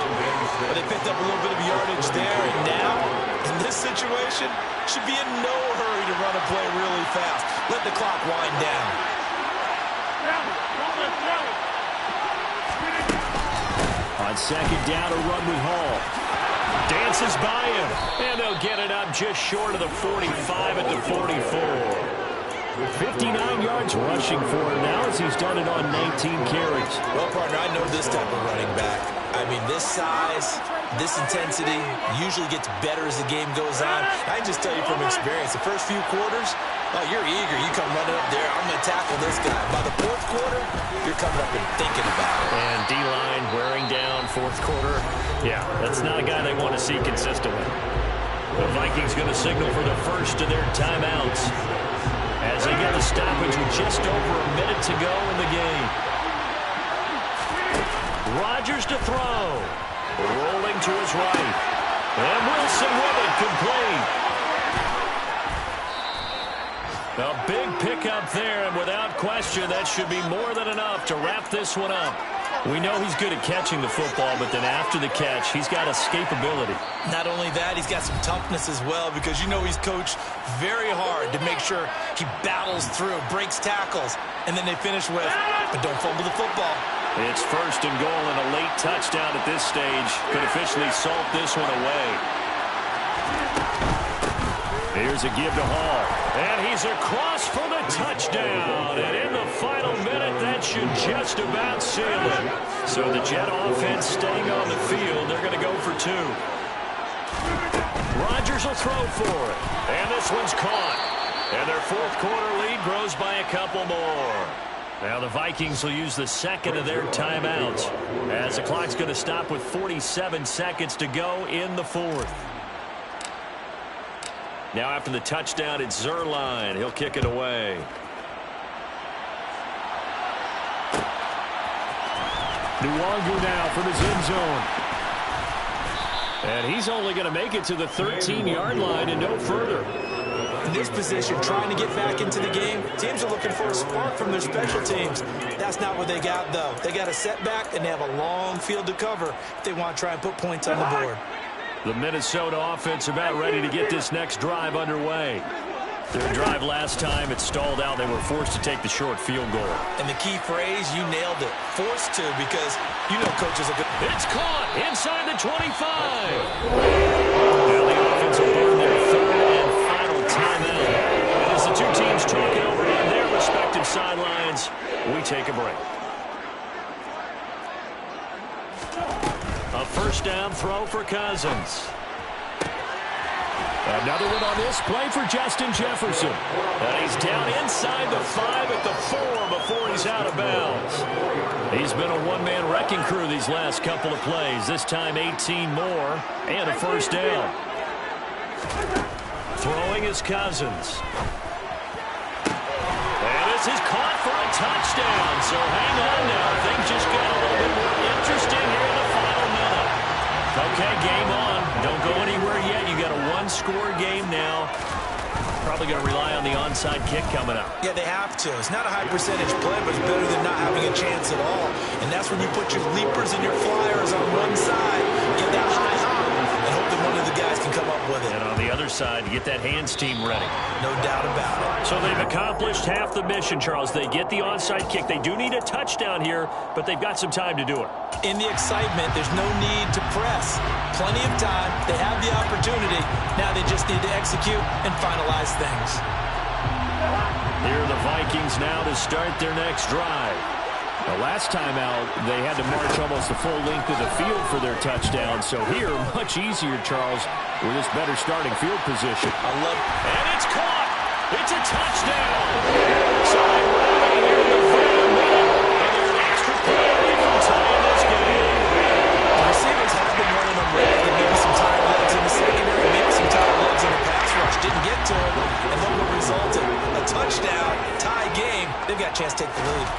But they picked up a little bit of yardage there, and now, in this situation, should be in no hurry to run a play really fast. Let the clock wind down. On 2nd down, a run with Hall. Dances by him, and they'll get it up just short of the 45 at the 44. 59 yards rushing for him now as he's done it on 19 carries. Well, partner, I know this type of running back. I mean, this size, this intensity usually gets better as the game goes on. I can just tell you from experience, the first few quarters, oh, you're eager. You come running up there, I'm going to tackle this guy. By the 4th quarter, you're coming up and thinking about it. And D-line wearing down 4th quarter. Yeah, that's not a guy they want to see consistently. The Vikings going to signal for the first of their timeouts as they get the stoppage with just over a minute to go in the game. Rodgers to throw. Rolling to his right. And Wilson with it, complete. A big pickup there, and without question, that should be more than enough to wrap this one up. We know he's good at catching the football, but then after the catch, he's got escapability. Not only that, he's got some toughness as well, because you know he's coached very hard to make sure he battles through, breaks tackles, and then they finish with, but don't fumble the football. It's 1st and goal and a late touchdown at this stage. Could officially salt this one away. Here's a give to Hall. And he's across for the touchdown. And in the final minute, that should just about seal it. So the Jet offense staying on the field. They're going to go for 2. Rodgers will throw for it. And this one's caught. And their 4th quarter lead grows by a couple more. Now the Vikings will use the second of their timeouts, as the clock's going to stop with 47 seconds to go in the 4th. Now after the touchdown, it's Zerline. He'll kick it away. Nwangu now from his end zone. And he's only going to make it to the 13-yard line and no further. In this position, trying to get back into the game, teams are looking for a spark from their special teams. That's not what they got, though. They got a setback, and they have a long field to cover if they want to try and put points on the board. The Minnesota offense about ready to get this next drive underway. Their drive last time, it stalled out. They were forced to take the short field goal. And the key phrase, you nailed it. Forced to, because you know coaches are good. It's caught inside the 25. Now the offense will burn their 3rd and final timeout. And as the two teams talk it over on their respective sidelines, we take a break. A 1st down throw for Cousins. Another one on this play for Justin Jefferson. And he's down inside the 5 at the 4 before he's out of bounds. He's been a one-man wrecking crew these last couple of plays. This time 18 more and a 1st down. Throwing is Cousins. And this is caught for a touchdown. So hang on now. Things just got a little bit more interesting here in the final minute. Okay, game on. Don't go anywhere yet. You got a 1-score game now. Probably going to rely on the onside kick coming up. Yeah, they have to. It's not a high percentage play, but it's better than not having a chance at all. And that's when you put your leapers and your flyers on one side, get that high hop, and hope that one of the guys can come up with it. And on the other side, get that hands team ready. No doubt about it. So they've accomplished half the mission, Charles. They get the onside kick. They do need a touchdown here, but they've got some time to do it. In the excitement, there's no need to press. Plenty of time. They have the opportunity. Now they just need to execute and finalize things. Here are the Vikings now to start their next drive. The last time out, they had to march almost the full length of the field for their touchdown. So here, much easier, Charles, with this better starting field position. I love it. And it's caught. It's a touchdown. So they rally here in the final minute. And there's an extra play from tying this game. The receivers have been running them red, and maybe some tired legs in the secondary, maybe some tired legs in the pass rush. Didn't get to it, and look what resulted. A touchdown, tie game. They've got a chance to take the lead.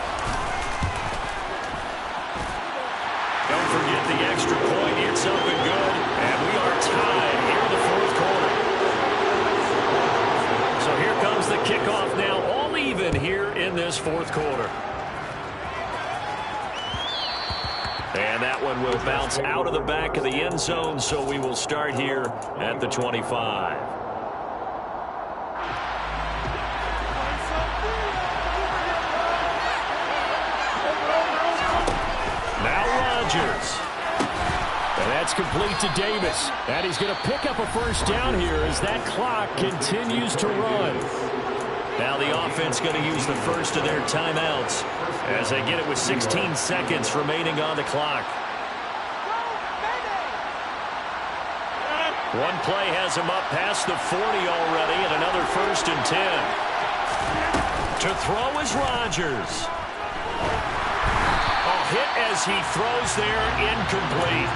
Don't forget the extra point. It's up and good. And we are tied here in the 4th quarter. So here comes the kickoff now, all even here in this 4th quarter. And that one will bounce out of the back of the end zone, so we will start here at the 25. And that's complete to Davis. And he's going to pick up a 1st down here as that clock continues to run. Now the offense going to use the first of their timeouts as they get it with 16 seconds remaining on the clock. One play has him up past the 40 already, and another 1st and 10. To throw is Rodgers. A hit as he throws there, incomplete.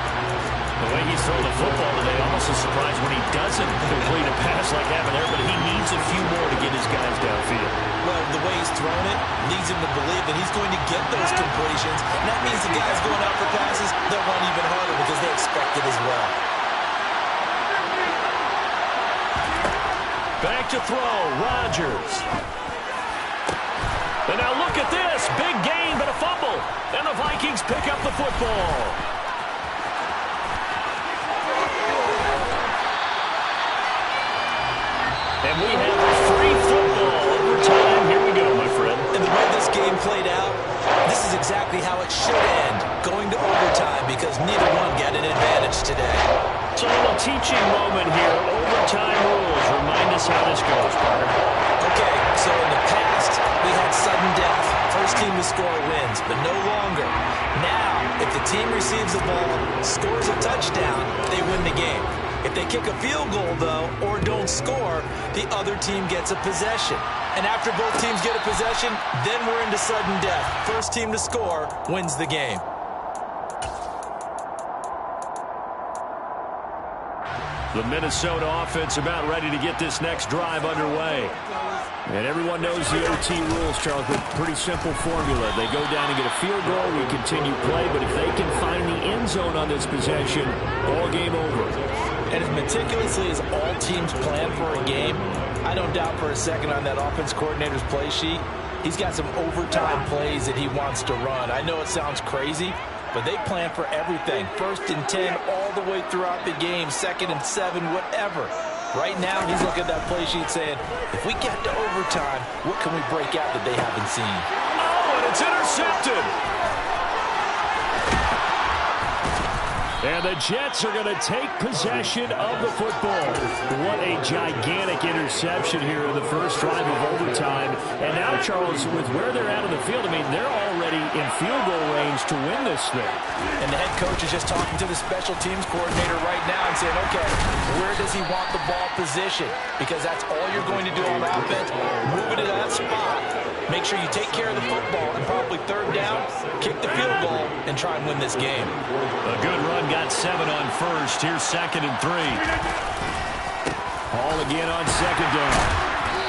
The way he's thrown the football today, almost a surprise when he doesn't complete a pass like happened there, but he needs a few more to get his guys downfield. Well, the way he's thrown it leads him to believe that he's going to get those completions. And that means the guys going out for passes, they'll run even harder because they expect it as well. Back to throw, Rodgers. And now look at this. Big gain, but a fumble. And the Vikings pick up the football. And we have a free football overtime. Here we go, my friend. And the way this game played out, this is exactly how it should end, going to overtime, because neither one got an advantage today. So a little teaching moment here. Overtime rules. Remind us how this goes, Carter. Okay, so in the past, we had sudden death. First team to score wins, but no longer. Now, if the team receives the ball, scores a touchdown, they win the game. If they kick a field goal, though, or don't score, the other team gets a possession. And after both teams get a possession, then we're into sudden death. First team to score wins the game. The Minnesota offense about ready to get this next drive underway. And everyone knows the OT rules, Charles, with a pretty simple formula. They go down and get a field goal, we continue play, but if they can find the end zone on this possession, ball game over. And as meticulously as all teams plan for a game, I don't doubt for a second on that offense coordinator's play sheet, he's got some overtime plays that he wants to run. I know it sounds crazy, but they plan for everything. 1st and 10 all the way throughout the game, 2nd and 7, whatever. Right now, he's looking at that play sheet saying, if we get to overtime, what can we break out that they haven't seen? Oh, and it's intercepted. And the Jets are going to take possession of the football. What a gigantic interception here in the first drive of overtime. And now, Charles, with where they're at on the field, I mean, they're already in field goal range to win this thing. And the head coach is just talking to the special teams coordinator right now and saying, okay, where does he want the ball positioned? Because that's all you're going to do on offense. Move it to that spot. Make sure you take care of the football, and probably 3rd down, kick the field goal, and try and win this game. A good run, got 7 on first. Here's 2nd and 3. Hall again on 2nd down.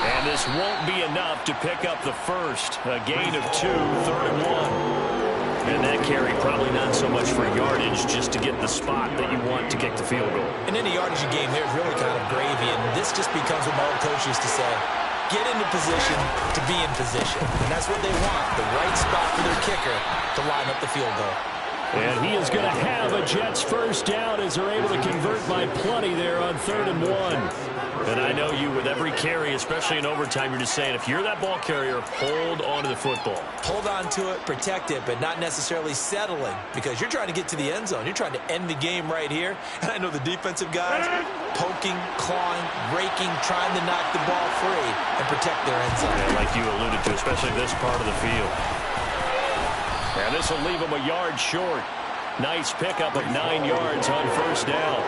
And this won't be enough to pick up the first. A gain of 2, 3rd and 1. And that carry probably not so much for yardage, just to get the spot that you want to kick the field goal. And in a yardage game, there's really kind of gravy, and this just becomes what my old coach used to say. Get into position to be in position. And that's what they want, the right spot for their kicker to line up the field goal. And he is going to have a Jets first down as they're able to convert by plenty there on 3rd and 1. And I know you, with every carry, especially in overtime, you're just saying, if you're that ball carrier, hold on to the football. Hold on to it, protect it, but not necessarily settling, because you're trying to get to the end zone. You're trying to end the game right here. And I know the defensive guys poking, clawing, raking, trying to knock the ball free and protect their end zone. Yeah, like you alluded to, especially this part of the field. And this will leave them a yard short. Nice pickup of 9 yards on first down.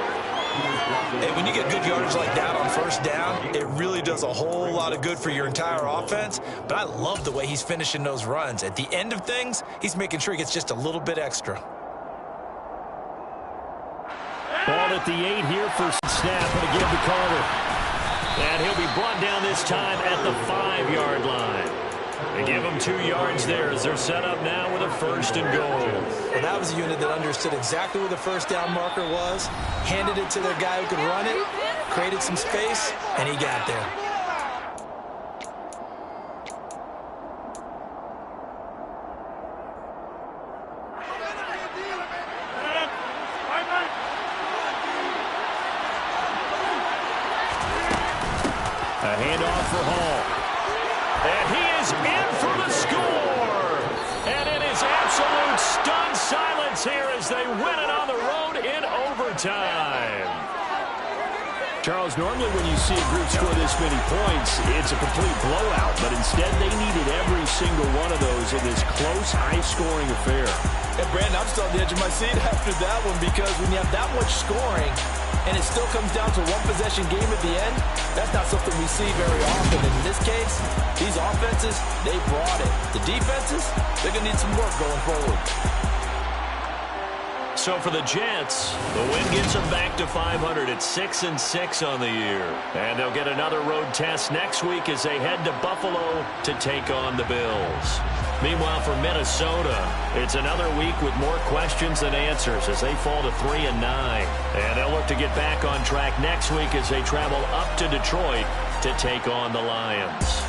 And when you get good yardage like that on first down, it really does a whole lot of good for your entire offense. But I love the way he's finishing those runs. At the end of things, he's making sure he gets just a little bit extra. Ball at the 8 here for snap and a give to Carter. And he'll be brought down this time at the 5-yard line. They give him 2 yards there as they're set up now with a 1st and goal. Well, that was a unit that understood exactly where the first down marker was, handed it to their guy who could run it, created some space, and he got there. A handoff for Hall. And he is in for the score. And it is absolute stunned silence here as they win it on the road in overtime. Charles, normally when you see a group score this many points, it's a complete blowout. But instead, they needed every single one of those in this close, high-scoring affair. And, Brandon, I'm still on the edge of my seat after that one, because when you have that much scoring and it still comes down to one possession game at the end, that's not something we see very often. And in this case, these offenses, they brought it. The defenses, they're going to need some work going forward. So for the Jets, the win gets them back to 500 at 6-6 on the year. And they'll get another road test next week as they head to Buffalo to take on the Bills. Meanwhile, for Minnesota, it's another week with more questions than answers as they fall to 3-9. And they'll look to get back on track next week as they travel up to Detroit to take on the Lions.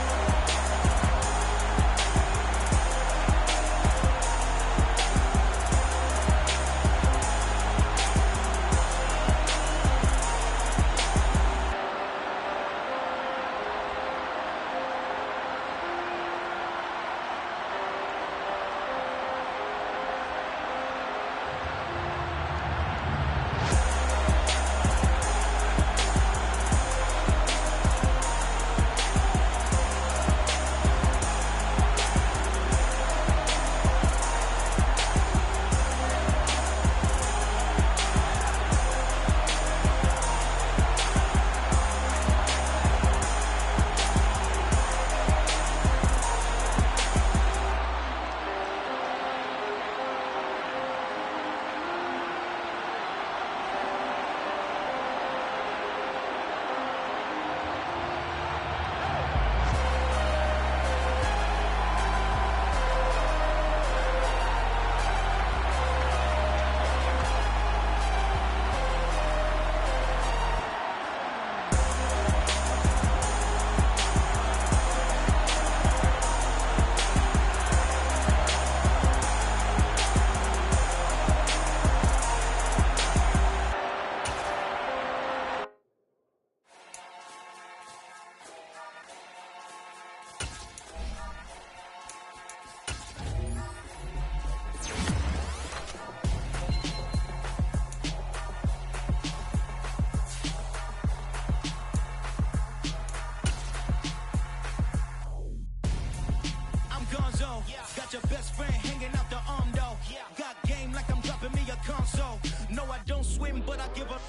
Your best friend hanging out the arm though. Got game like I'm dropping me a console. No, I don't swim, but I give a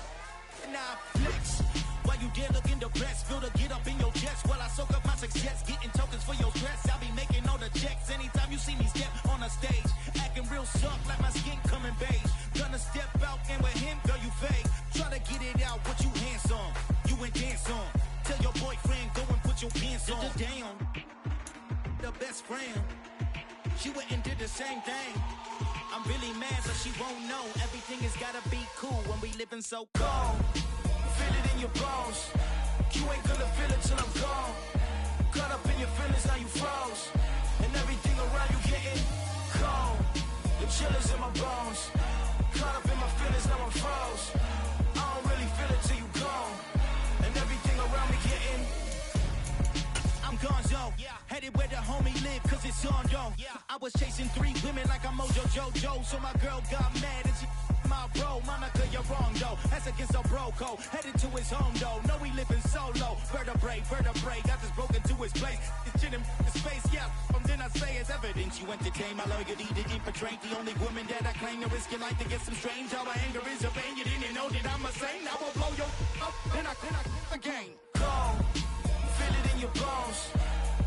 now flex. While you there looking depressed, feel the get up in your chest while I soak up my success, getting tokens for your stress. I'll be making all the checks anytime you see me step on a stage, acting real soft like my skin coming beige. Gonna step out and with him, girl, you fake. Try to get it out, what you handsome, you ain't dance on. Tell your boyfriend go and put your pants on. Down, the best friend. She went and did the same thing. I'm really mad, but she won't know. Everything has gotta be cool when we living so cold. Feel it in your bones. You ain't gonna feel it till I'm gone. Caught up in your feelings, now you froze. And everything around you getting cold. The chillers in my bones. Caught up in my feelings, now I'm froze. I don't really feel it till you gone. And everything around me getting I'm gonzo, headed where the homie live, cause it's on though. I was chasing 3 women like I'm Mojo Jojo, so my girl got mad and she my bro. Monica, you're wrong though, that's against our bro code. Headed to his home though, no we living solo. Vertebrae, got this broken to his place. It's shit in his face, from then I say it's evidence. You entertain my loyalty to infiltrate. The only woman that I claim to risk your life to get some strange. All my anger is your pain, you didn't know that I'm a saint. Now I'll blow your up, then I again. Go. Feel it in your bones.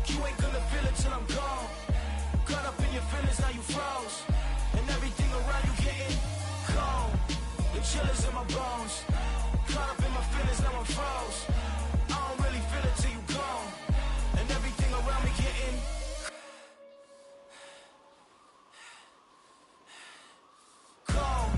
You ain't gonna feel it till I'm gone. Caught up in your feelings, now you froze. And everything around you getting cold. The chillers in my bones. Caught up in my feelings, now I'm froze. I don't really feel it till you gone. And everything around me getting cold.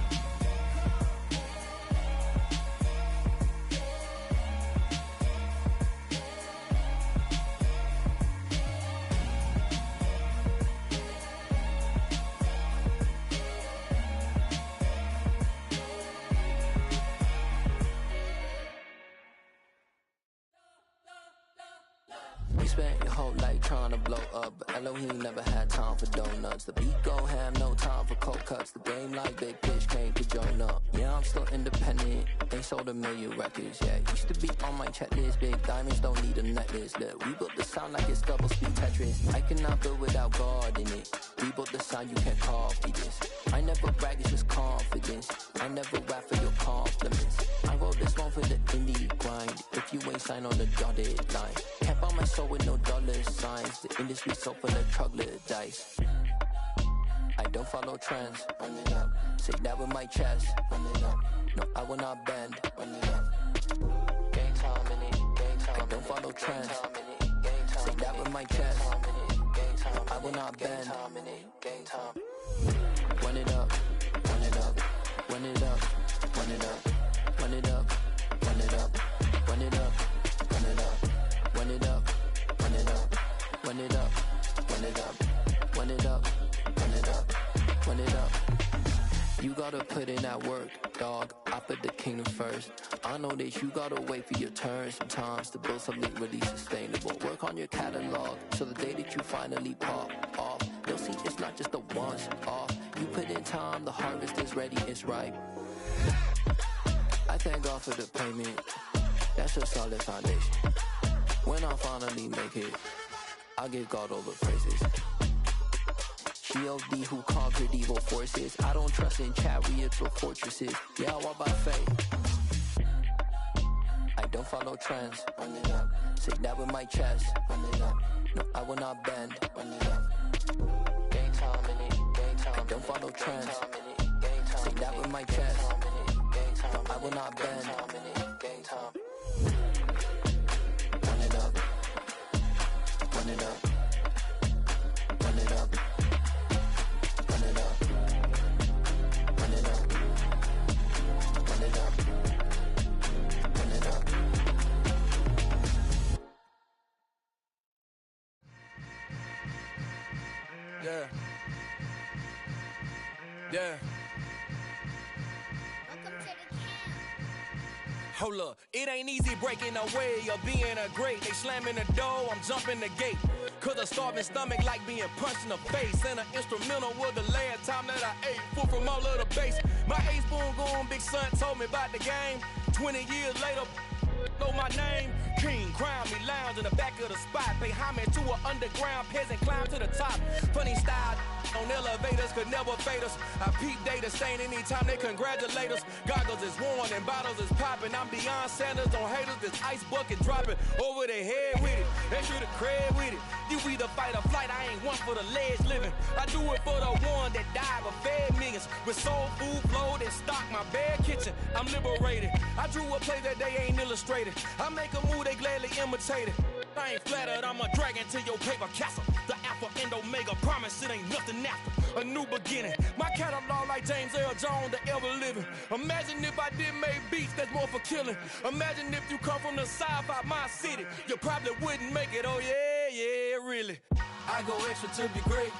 You spent your whole life trying to blow up, but Elohim never had time for donuts. The beat go ham, no time for cold cuts. The game like Big Fish came to join up. Yeah, I'm still independent, they sold 1 million records. Yeah, used to be on my checklist. Big diamonds don't need a necklace. Look, we built the sound like it's double speed Tetris. I cannot build without God in it. We built the sound, you can't copy this. I never brag, it's just confidence. I never rap for your compliments. I wrote this one for the indie grind. If you ain't signed on the dotted line, can't buy my soul with no dollar signs. The industry so full of troglodytes. I don't follow trends, run it up. Say that with my chest. Run it up. No, I will not bend. Run it up. Game time in it. Game time. I don't follow trends. Say that with my chest. I will not bend. Game time. Run it up. Run it up. Run it up. Run it up. Run it up. Run it up. Run it up. Run it up. Run it up. Run it up. Run it up. Run it up. Run it up. Run it up. Run it up. You gotta put in that work, dog. I put the kingdom first. I know that you gotta wait for your turn sometimes to build something really sustainable. Work on your catalog so the day that you finally pop off, they'll see it's not just a once off. You put in time, the harvest is ready, it's ripe. I thank God for the payment. That's a solid foundation. When I finally make it, I give God all the praises. G.O.D. who conquered evil forces. I don't trust in chariots or fortresses. Yeah, I walk by faith. I don't follow trends. Run it up. Say that with my chest. Run it up. No, I will not bend. Run it up. Game time in it. Game time. I don't follow trends. Say that with my chest. I will not bend. Game time. Run it up. Run it up. Run it up. Run it up. Run it up. Run it up. Run it up. Yeah. Yeah. Hold up, it ain't easy breaking away or being a great. They slamming the door, I'm jumping the gate. Cause a starving stomach like being punched in the face. And an instrumental was the last time that I ate. Full from all of the bass. My ace boom goon, big son told me about the game. 20 years later, know my name. King, crown me, lounge in the back of the spot. Pay homage to an underground peasant, climb to the top. Funny style on elevators could never fade us. I peep data stain anytime they congratulate us. Goggles is worn and bottles is popping. I'm beyond Sanders on haters. This ice bucket dropping over their head with it. They should have cred with it. You either fight or flight. I ain't one for the ledge living. I do it for the one that died but fed millions. With soul food flowed and stock my bad kitchen. I'm liberated. I drew a play that they ain't illustrated. I make a move they gladly imitate it. I ain't flattered, I'm a dragon to your paper castle. The Alpha and Omega, promise it ain't nothing after. A new beginning. My catalog like James Earl Jones, the ever living. Imagine if I did make beats that's more for killing. Imagine if you come from the south out my city. You probably wouldn't make it, oh yeah, really. I go extra to be great.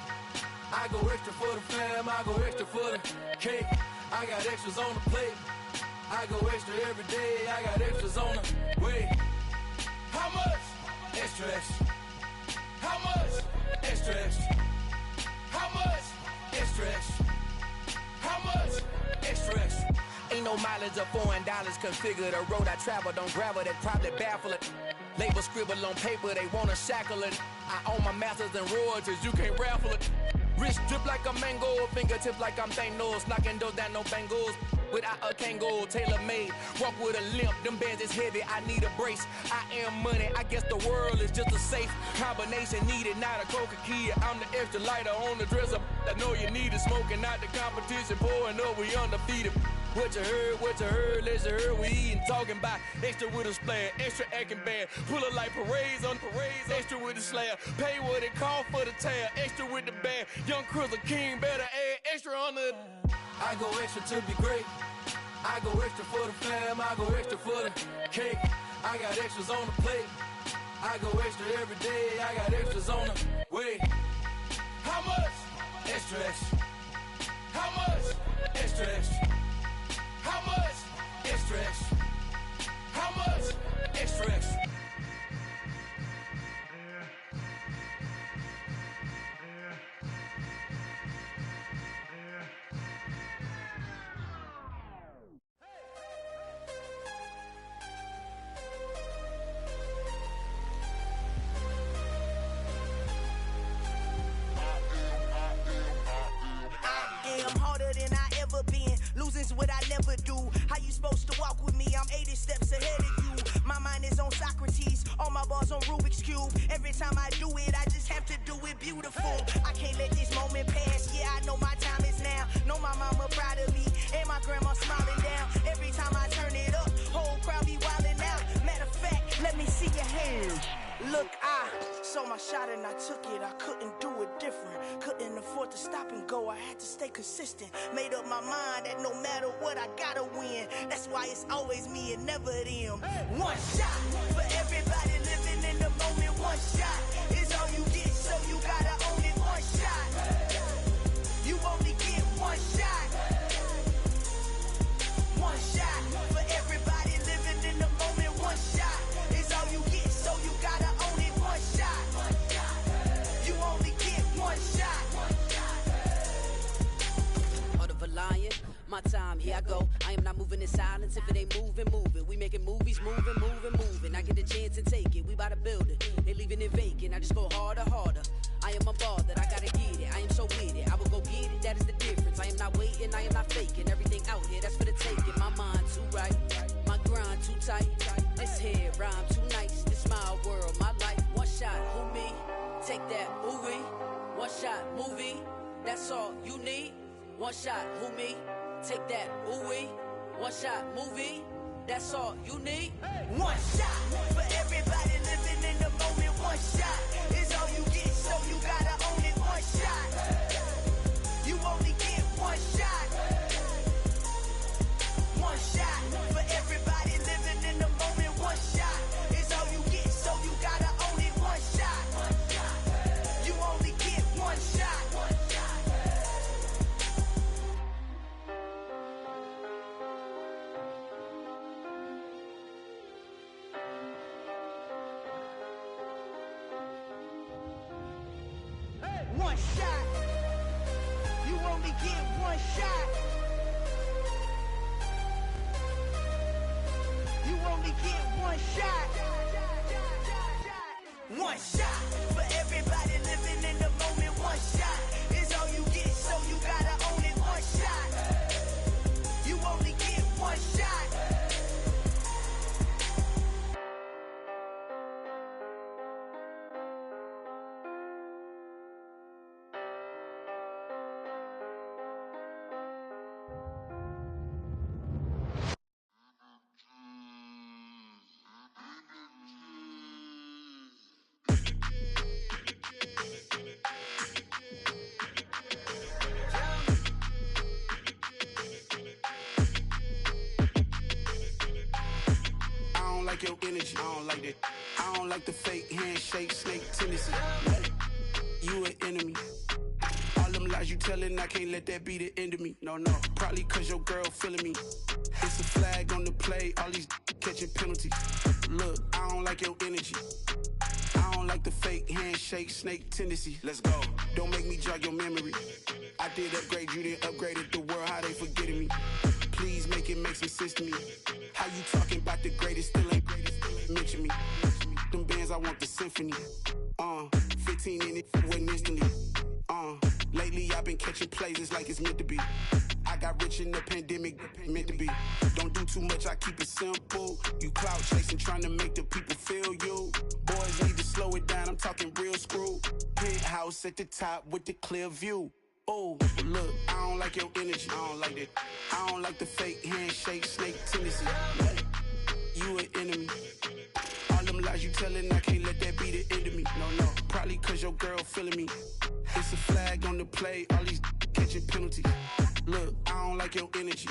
I go extra for the fam, I go extra for the cake. I got extras on the plate. I go extra every day, I got extras on the way. How much? Extra, extra. How much? Extra, extra. How much? Extra, extra. How much? Extra, extra. Ain't no mileage of $4 configure the road I travel. Don't gravel that probably baffle it. Label scribble on paper, they wanna shackle it. I own my masters and royalties, you can't raffle it. Wrist drip like a mango, fingertips like I'm Thanos. Knocking those down, no bangles. Without a Kango, tailor-made. Walk with a limp, them bands is heavy, I need a brace. I am money, I guess the world is just a safe combination needed, not a coca key. I'm the extra lighter on the dresser. I know you need it, smoking out the competition, pouring up, we undefeated. What you heard, let's hear we eating, talking about extra with a splash, extra acting bad. Pull it like parades on parades, extra with the slab. Pay what it cost for the tab, extra with the band. Young Cruz a king, better add extra on the. I go extra to be great. I go extra for the fam, I go extra for the cake. I got extras on the plate. I go extra every day, I got extras on the way. How much? Extra, extra. How much? Extra, extra. How much? Extra, extra. How much? Extra, extra. I am harder than I my shot and I took it. I couldn't do it different. Couldn't afford to stop and go. I had to stay consistent. Made up my mind that no matter what, I gotta win. That's why it's always me and never them. One shot for everybody living in the moment. One shot is all you get, so you gotta own it. One shot. You only get one shot. One shot for everybody living in the moment. One shot is all you get, so you gotta own it. One shot. You only get one shot. Heart of a lion, my time, here I go. I am not moving in silence. If it ain't moving, moving. We making movies, moving, moving, moving. I get a chance and take it. We bout to build it. They leaving it vacant. I just go harder, harder. I am a ball that I gotta get it. I am so with it. I will go get it. That is the difference. I am not waiting. I am not faking. Everything out here, that's for the taking. My mind too right. My grind too tight. This head rhyme too nice. This my world, my life. One shot, who me? Take that, ooh wee. One shot, movie. That's all you need. One shot, who me? Take that, ooh wee. One shot, movie. That's all you need. One shot for everybody living in the moment. One shot is all you get, so you gotta own it. One shot. You only get one shot. One shot for everybody living in the moment. One shot is all you get, so you gotta own it. One shot. You only get one shot. One shot. You only get one shot. You only get one shot. One shot for everybody living in the moment. One shot is all you get, so you gotta own it. One shot. You only get one shot. I don't like your energy. I don't like that. I don't like the fake handshake, snake tendency. You an enemy. All them lies you telling, I can't let that be the end of me. No, no. Probably cause your girl feeling me. It's a flag on the play, all these catching penalties. Look, I don't like your energy. I don't like the fake handshake, snake tendency. Let's go. Don't make me jog your memory. I did upgrade, you didn't upgrade it. The world, how they forgetting me. Please make it make some sense to me. How you talking about the greatest, still ain't greatest, still ain't mention me. Them bands, I want the symphony. 15 in it, wasn't instantly. Lately I've been catching plays, it's like it's meant to be. I got rich in the pandemic, meant to be. Don't do too much, I keep it simple. You clout chasing, trying to make the people feel you. Boys need to slow it down, I'm talking real screw. Penthouse at the top with the clear view. Oh, look, I don't like your energy. I don't like that. I don't like the fake handshake, snake tendency. You an enemy. All them lies you telling, I can't let that be the end of me. No, no. Probably cause your girl feeling me. It's a flag on the play, all these catching penalties. Look, I don't like your energy.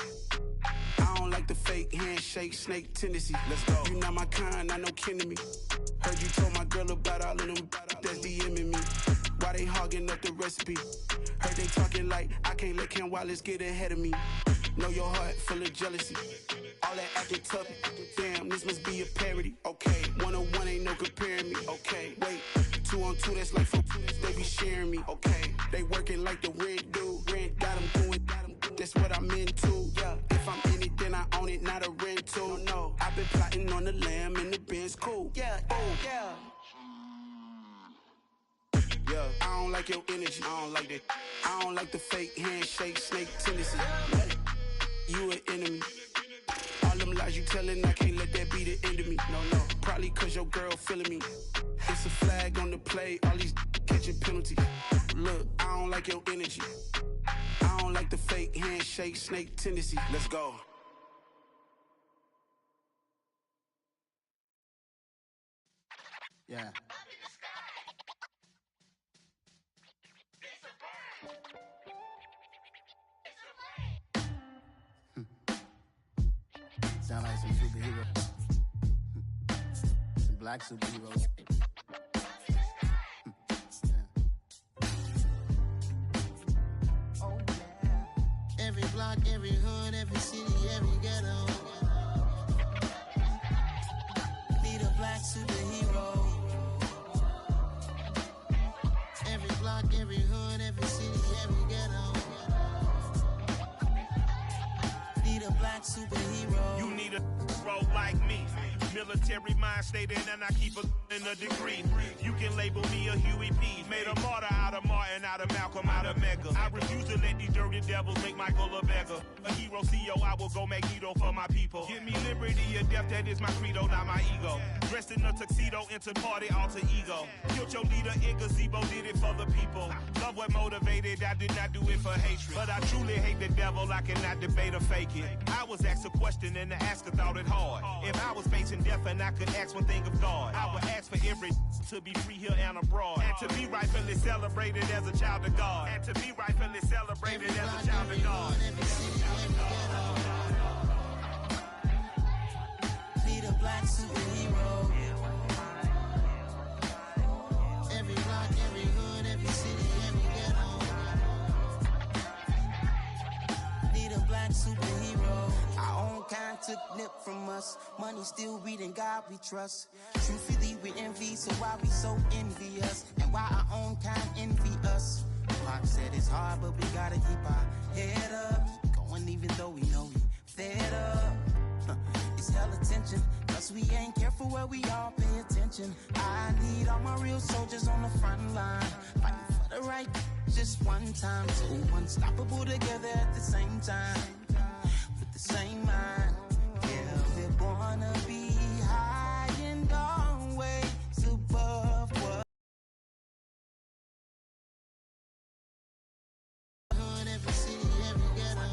I don't like the fake handshake, snake tendency. Let's go. You not my kind, I know kin to me. Heard you told my girl about all of them that's DMing me. Why they hogging up the recipe? Heard they talking like I can't let Ken Wallace get ahead of me. Know your heart full of jealousy. All that acting tough, damn, this must be a parody. Okay, 1-on-1 ain't no comparing me. Okay, wait, 2-on-2, that's like 4, they be sharing me. Okay, they working like the rent dude. Rent got them doing, that's what I'm into. Yeah, if I'm in it, then I own it, not a rental. No, I've been plotting on the lamb and the Benz cool. Yeah, oh, yeah. Yeah, I don't like your energy. I don't like that. I don't like the fake handshake, snake tendency. You an enemy. All them lies you telling, I can't let that be the end of me. No, no. Probably cause your girl feeling me. It's a flag on the play, all these catching penalties. Look, I don't like your energy. I don't like the fake handshake, snake tendency. Let's go. Yeah. sound like some superheroes. Some black superheroes. Oh, yeah. Every block, every hood, every city, every ghetto. Need a black superhero. Every block, every hood, every city, every ghetto. Need a black superhero. You need a role like me. Military mind stated, and I keep in a degree. You can label me a Huey P. Made a martyr out of Martin, out of Malcolm, out of Mega. I refuse to let these dirty devils make Michael a beggar. A hero CEO, I will go Magneto for my people. Give me liberty or death, that is my credo, not my ego. Dressed in a tuxedo, into party, alter ego. Killed your leader in gazebo, did it for the people. Love what motivated, I did not do it for hatred. But I truly hate the devil, I cannot debate or fake it. I was asked a question and the asker thought it hard. If I was facing death and I could ask one thing of God, I would ask for every to be free here and abroad, and to be rightfully celebrated as a child of God, and to be rightfully celebrated as a child of God. Need a black superhero. Every block, every hood, every city, every ghetto. Need a black superhero. Our own kind took nip from us. Money still reading, God we trust. Truthfully we envy, so why we so envious? And why our own kind envy us? Pac said it's hard, but we gotta keep our head up. Going even though we know we fed up. It's hell attention, cause we ain't careful where we all pay attention. I need all my real soldiers on the front line, fighting for the right just one time. So unstoppable together at the same time, with the same mind. Yeah, we're gonna be high and always above what. Every city, every ghetto.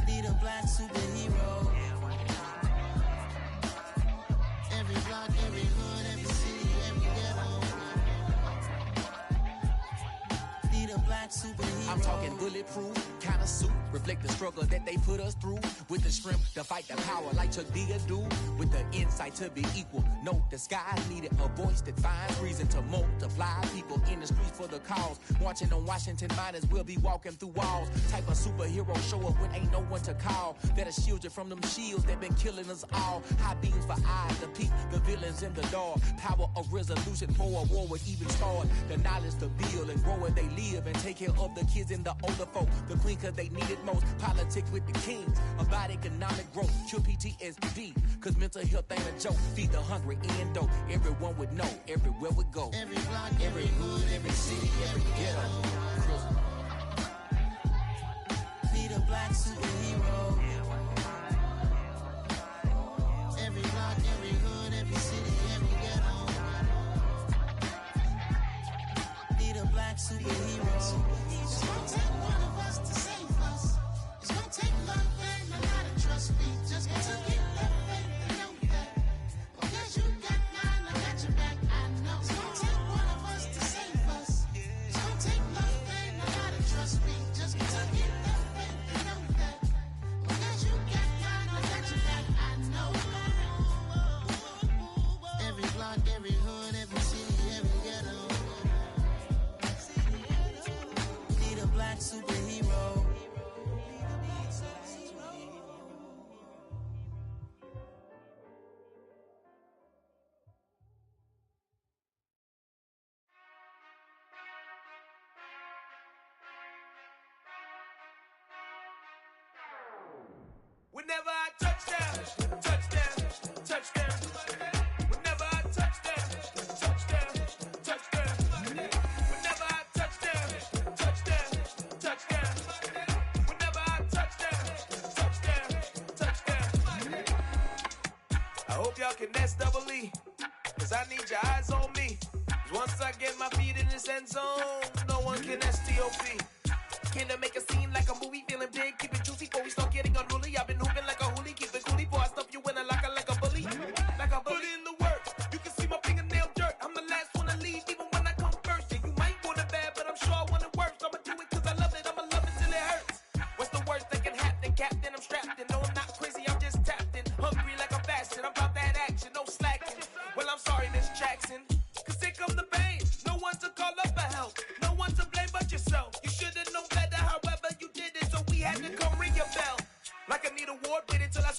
Need a black superhero. Every block, every hood, every city, every ghetto. Need a black superhero. I'm talking bulletproof kind of suit, reflect the struggle that they put us through, with the strength to fight the power like Chuck D do, with the insight to be equal. No disguise needed, a voice that finds reason to multiply people in the streets for the cause. Marching on Washington miners, we'll be walking through walls. Type of superhero show up when ain't no one to call. That'll shield you from them shields that been killing us all. High beams for eyes to peek the villains in the dark. Power of resolution for a war would even start. The knowledge to build and grow where they live, and take care of the kids and the older folk. The queen cause they need it most. Politics with the kings about economic growth. Cure PTSD cause mental health ain't a joke. Feed the hungry and dope. Everyone would know everywhere we go. Every block, every hood, every city, every ghetto. Need a black superhero. Every block, every hood, every city, every ghetto. Need a black superhero. It's gonna take one of us to save us. It's gonna take love and a lot of trust. We just got to get that faith and know that. Because you got mine, I got your back, I know. It's gonna take one of us to save us. It's gonna take love and a lot of trust. We just got to get that faith and know that. Because you got mine, I got your back, I know. Every block, every hood, every city, every ghetto. Need a black superhero. Whenever I touchdown, touchdown, touchdown. Whenever I touchdown, touchdown, touchdown. Whenever I touchdown, touchdown, touchdown. Whenever I touchdown, touchdown. I hope y'all can SEE, cause I need your eyes on me. Once I get my feet in this end zone, no one can STOP. Can I make a scene like a movie, feeling big, keep it juicy before we start getting unruly. I've been hooping like a hoolie, keep it coolie before I stuff you in a locker like a bully. Like a bully. Put in the work, you can see my fingernail dirt. I'm the last one to leave, even when I come first. Yeah, you might want it bad, but I'm sure I want it worse. I'ma do it cause I love it, I'ma love it till it hurts. What's the worst that can happen, Captain? I'm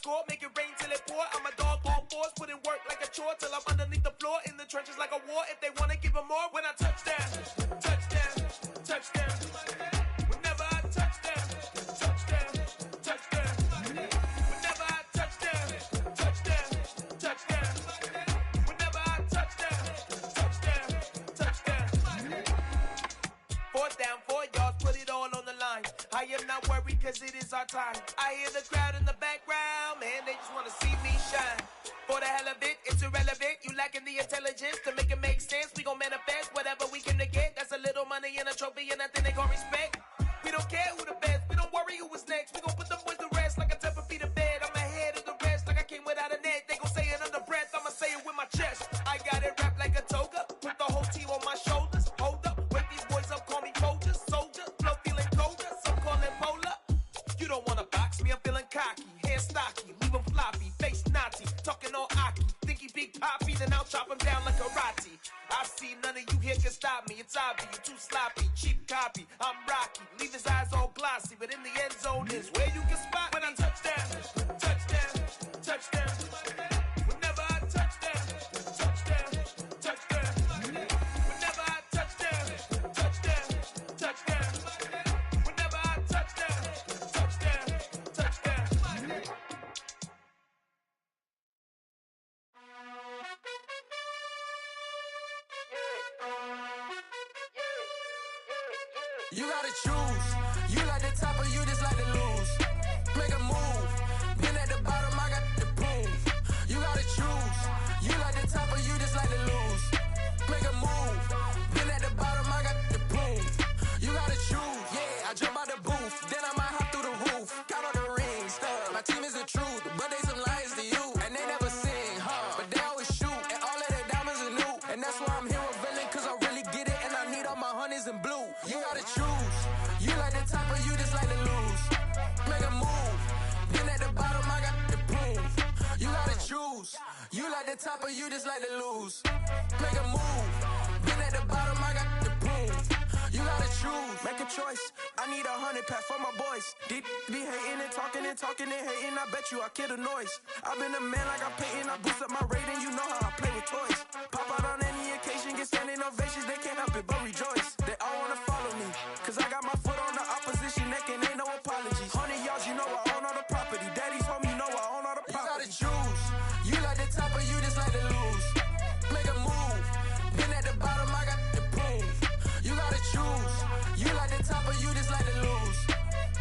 score, make it rain till it pour. I'm a dog on force, put in work like a chore till I'm underneath the floor, in the trenches like a war. If they wanna give them more, when I touch down, touchdown, touchdown. Whenever I touch down, touchdown, touchdown. Whenever I touch down, touchdown, touchdown. Whenever I touch down, touchdown, touchdown. 4th down, 4 yards, put it all on the line. I am not worried cause it is our time. I hear the crowd in the background, man, they just wanna see me shine. For the hell of it, it's irrelevant. You lacking the intelligence to make it make sense. We gon' manifest whatever we came to get. That's a little money and a trophy and nothing they gon' respect. We don't care who the best, we don't worry who was next. We gon' put them boys to rest like a 10 feet of bed. I'm ahead of the rest like I came without a net. They gon' say it under breath, I'ma say it with my chest. I got it wrapped like a toga, put the whole team on my shoulders. Hold up, wake these boys up, call me Folger, soldier. Flow feeling colder, some call it polar. You don't wanna box me, I'm feeling cocky. Hair stocky, leave him floppy, face naughty. Talking all aki, think he big poppy, then I'll chop him down like karate. I see none of you here can stop me. It's obvious, you too sloppy, cheap copy. I'm Rocky, leave his eyes all glossy, but in the end zone is where you can spot when I touch down, touchdown, touchdown. Whenever I touch down, touchdown, touchdown. Whenever I touch down, touchdown, touchdown. Whenever I touch down, touchdown, touchdown. You gotta choose. You like the top or you just like to lose. Make a move. Been at the bottom, I got the proof. You gotta choose. You like the top or you just like to lose. Make a move. Been at the bottom, I got the proof. You gotta choose. Yeah, I jump out the booth, then I might hop through the roof. Count all the rings, stuff. My team is the truth, but they some liars to you. And they never sing, but they always shoot. And all of their diamonds are new. And that's why I'm here with Villain, cause I really get it. And I need all my honeys in blue. You gotta choose. You like the top or you just like to lose. Make a move. Been at the bottom, I got the proof. You gotta choose. You like the top or you just like to lose. Make a move. Been at the bottom, I got the proof. You gotta choose. Make a choice. I need 100 pack for my boys. Deep be hating and talking and hating. I bet you I kill the noise. I've been a man like I'm painting. I boost up my rating. You know how I play with toys. Pop out on any occasion, get standing ovations. They can't help it but rejoice. They all wanna follow me, cause I got my foot on the opposition neck and ain't no apologies. 100 yards, you know I own all the property. Daddy's home, you know I own all the property. You gotta choose. You like the top or you just like to lose. Make a move. Been at the bottom, I got the proof. You gotta choose. You like the top or you just like to lose.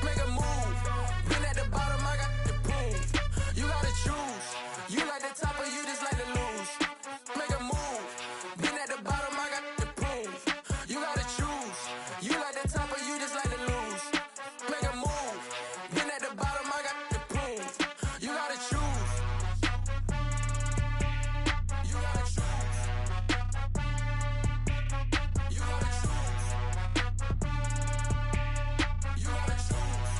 Make a move. Been at the bottom, I got the proof. You gotta choose. You like the top or you just like to lose. Make a move. Been at the bottom, I got the proof. You gotta choose. You like the top or you just like to lose. Make a move. Been at the bottom, I got the proof. You gotta choose. You gotta choose. You gotta choose. You gotta choose.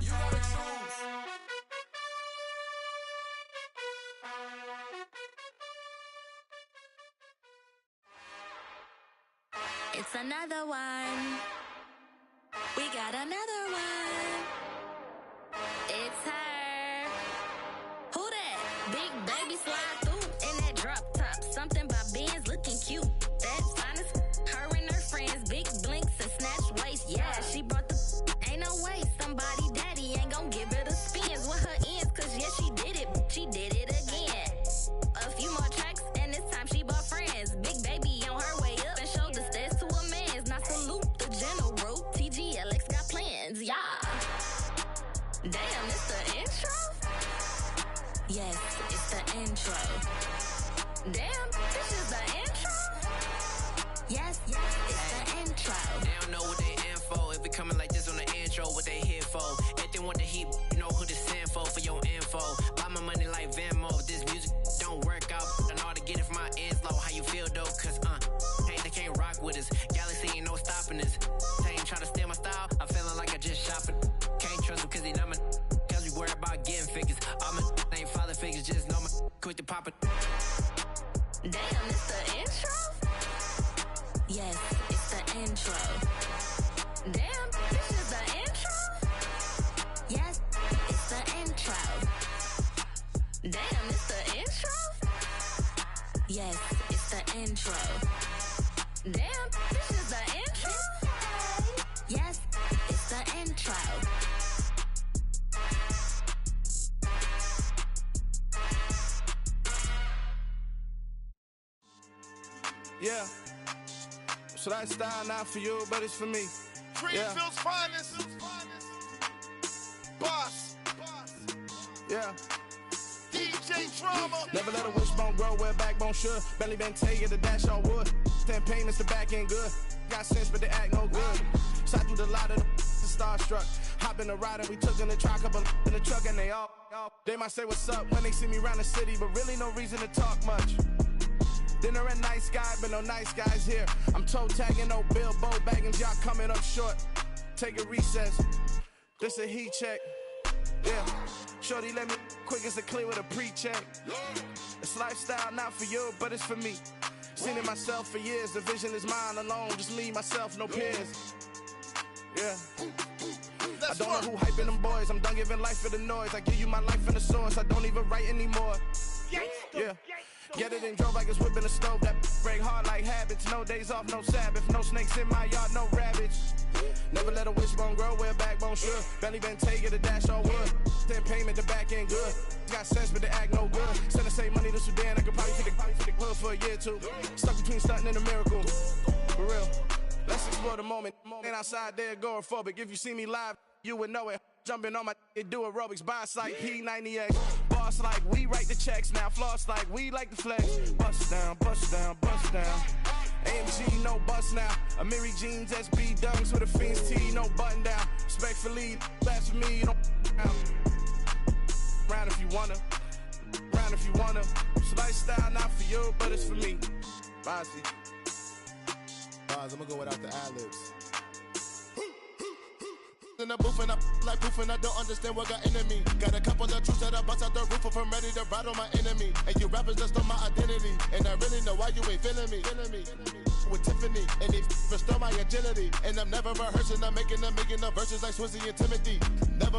You gotta choose. It's another one. We got another one. It's her. Who that? Big baby slide through in that drop top. Something by Benz looking cute. That's fine as her and her friends. Big blinks and snatch waist. Yeah, she brought the. Ain't no way somebody daddy ain't gon' give her the spins with her ends. Cause yeah, she did it. She did it again. A few more tracks and this time she bought friends. Big baby on her way up and showed the stairs to a man's. Now salute the general. TGLX got plans. Yeah. Damn, it's the intro? Yes, it's the intro. Damn, this is the intro? Yes, it's the intro. They don't know what they in for. If it coming like this on the intro, what they here for? If they want the heat, you know who to send for your info. Buy my money like Venmo. This music don't work out. I know how to get it from my ends low. How you feel though? Cause hey, they can't rock with us. Galaxy ain't no stopping us. They ain't trying to steal my style. I'm feeling like I just shopping. Can't trust them cause they not my. Cause we worry about getting figures. All my ain't father figures. Just know my quick to pop it. Damn, it's the intro? Yes, it's the intro. Damn, this is the intro? Yes, Yeah. So that style not for you, but it's for me. Greenfield's finest. Boss. Yeah. DJ Drama. Never let a wishbone grow where a backbone should. Belly been taking the dash all wood. 10 payments, the back ain't good. Got sense, but the act no good. Shot through the lot of the starstruck. Hop in the ride and we took in the truck, couple in the truck, and they might say what's up when they see me around the city, but really no reason to talk much. Dinner at nice guy, but no nice guys here. I'm toe tagging, no Bilbo bagging, y'all coming up short. Take a recess. This a heat check. Yeah. Shorty let me quick as a clear with a pre-check. It's lifestyle not for you, but it's for me. Seen it myself for years. The vision is mine alone. Just me, myself, no peers. Yeah. I don't know who hyping them boys. I'm done giving life for the noise. I give you my life in the source. I don't even write anymore. Yeah. Get it and drove like it's whipping a stove. That break hard like habits. No days off, no Sabbath. No snakes in my yard, no rabbits. Never let a wishbone grow where a backbone should. Belly been taking the dash all wood. 10 payment, the back ain't good. Got sense, but the act no good. Send the same money to Sudan. I could probably take the hood for a year or two. Stuck between stunting and a miracle. For real. Let's explore the moment. Ain't outside there agoraphobic. If you see me live, you would know it. Jumping on my do aerobics, boss like P90X. Boss like we write the checks now. Floss like we like the flex. Bust down, bust down, bust down. AMG, no bust now. Amiri jeans, SB dunks with a Fiends T, no button down. Respectfully, that's for me, you don't round if you wanna. Round if you wanna. It's lifestyle not for you, but it's for me. Bossy. I'm gonna go without the ad-libs. In the booth and I like poof and I don't understand what got into me. Got a couple of troops that I bust out the roof if I'm ready to ride on my enemy. And you rappers just stole my identity, and I really know why you ain't feeling me. With Tiffany, and they restore my agility. And I'm never rehearsing, I'm making a million of verses like Swizzy and Timothy. Never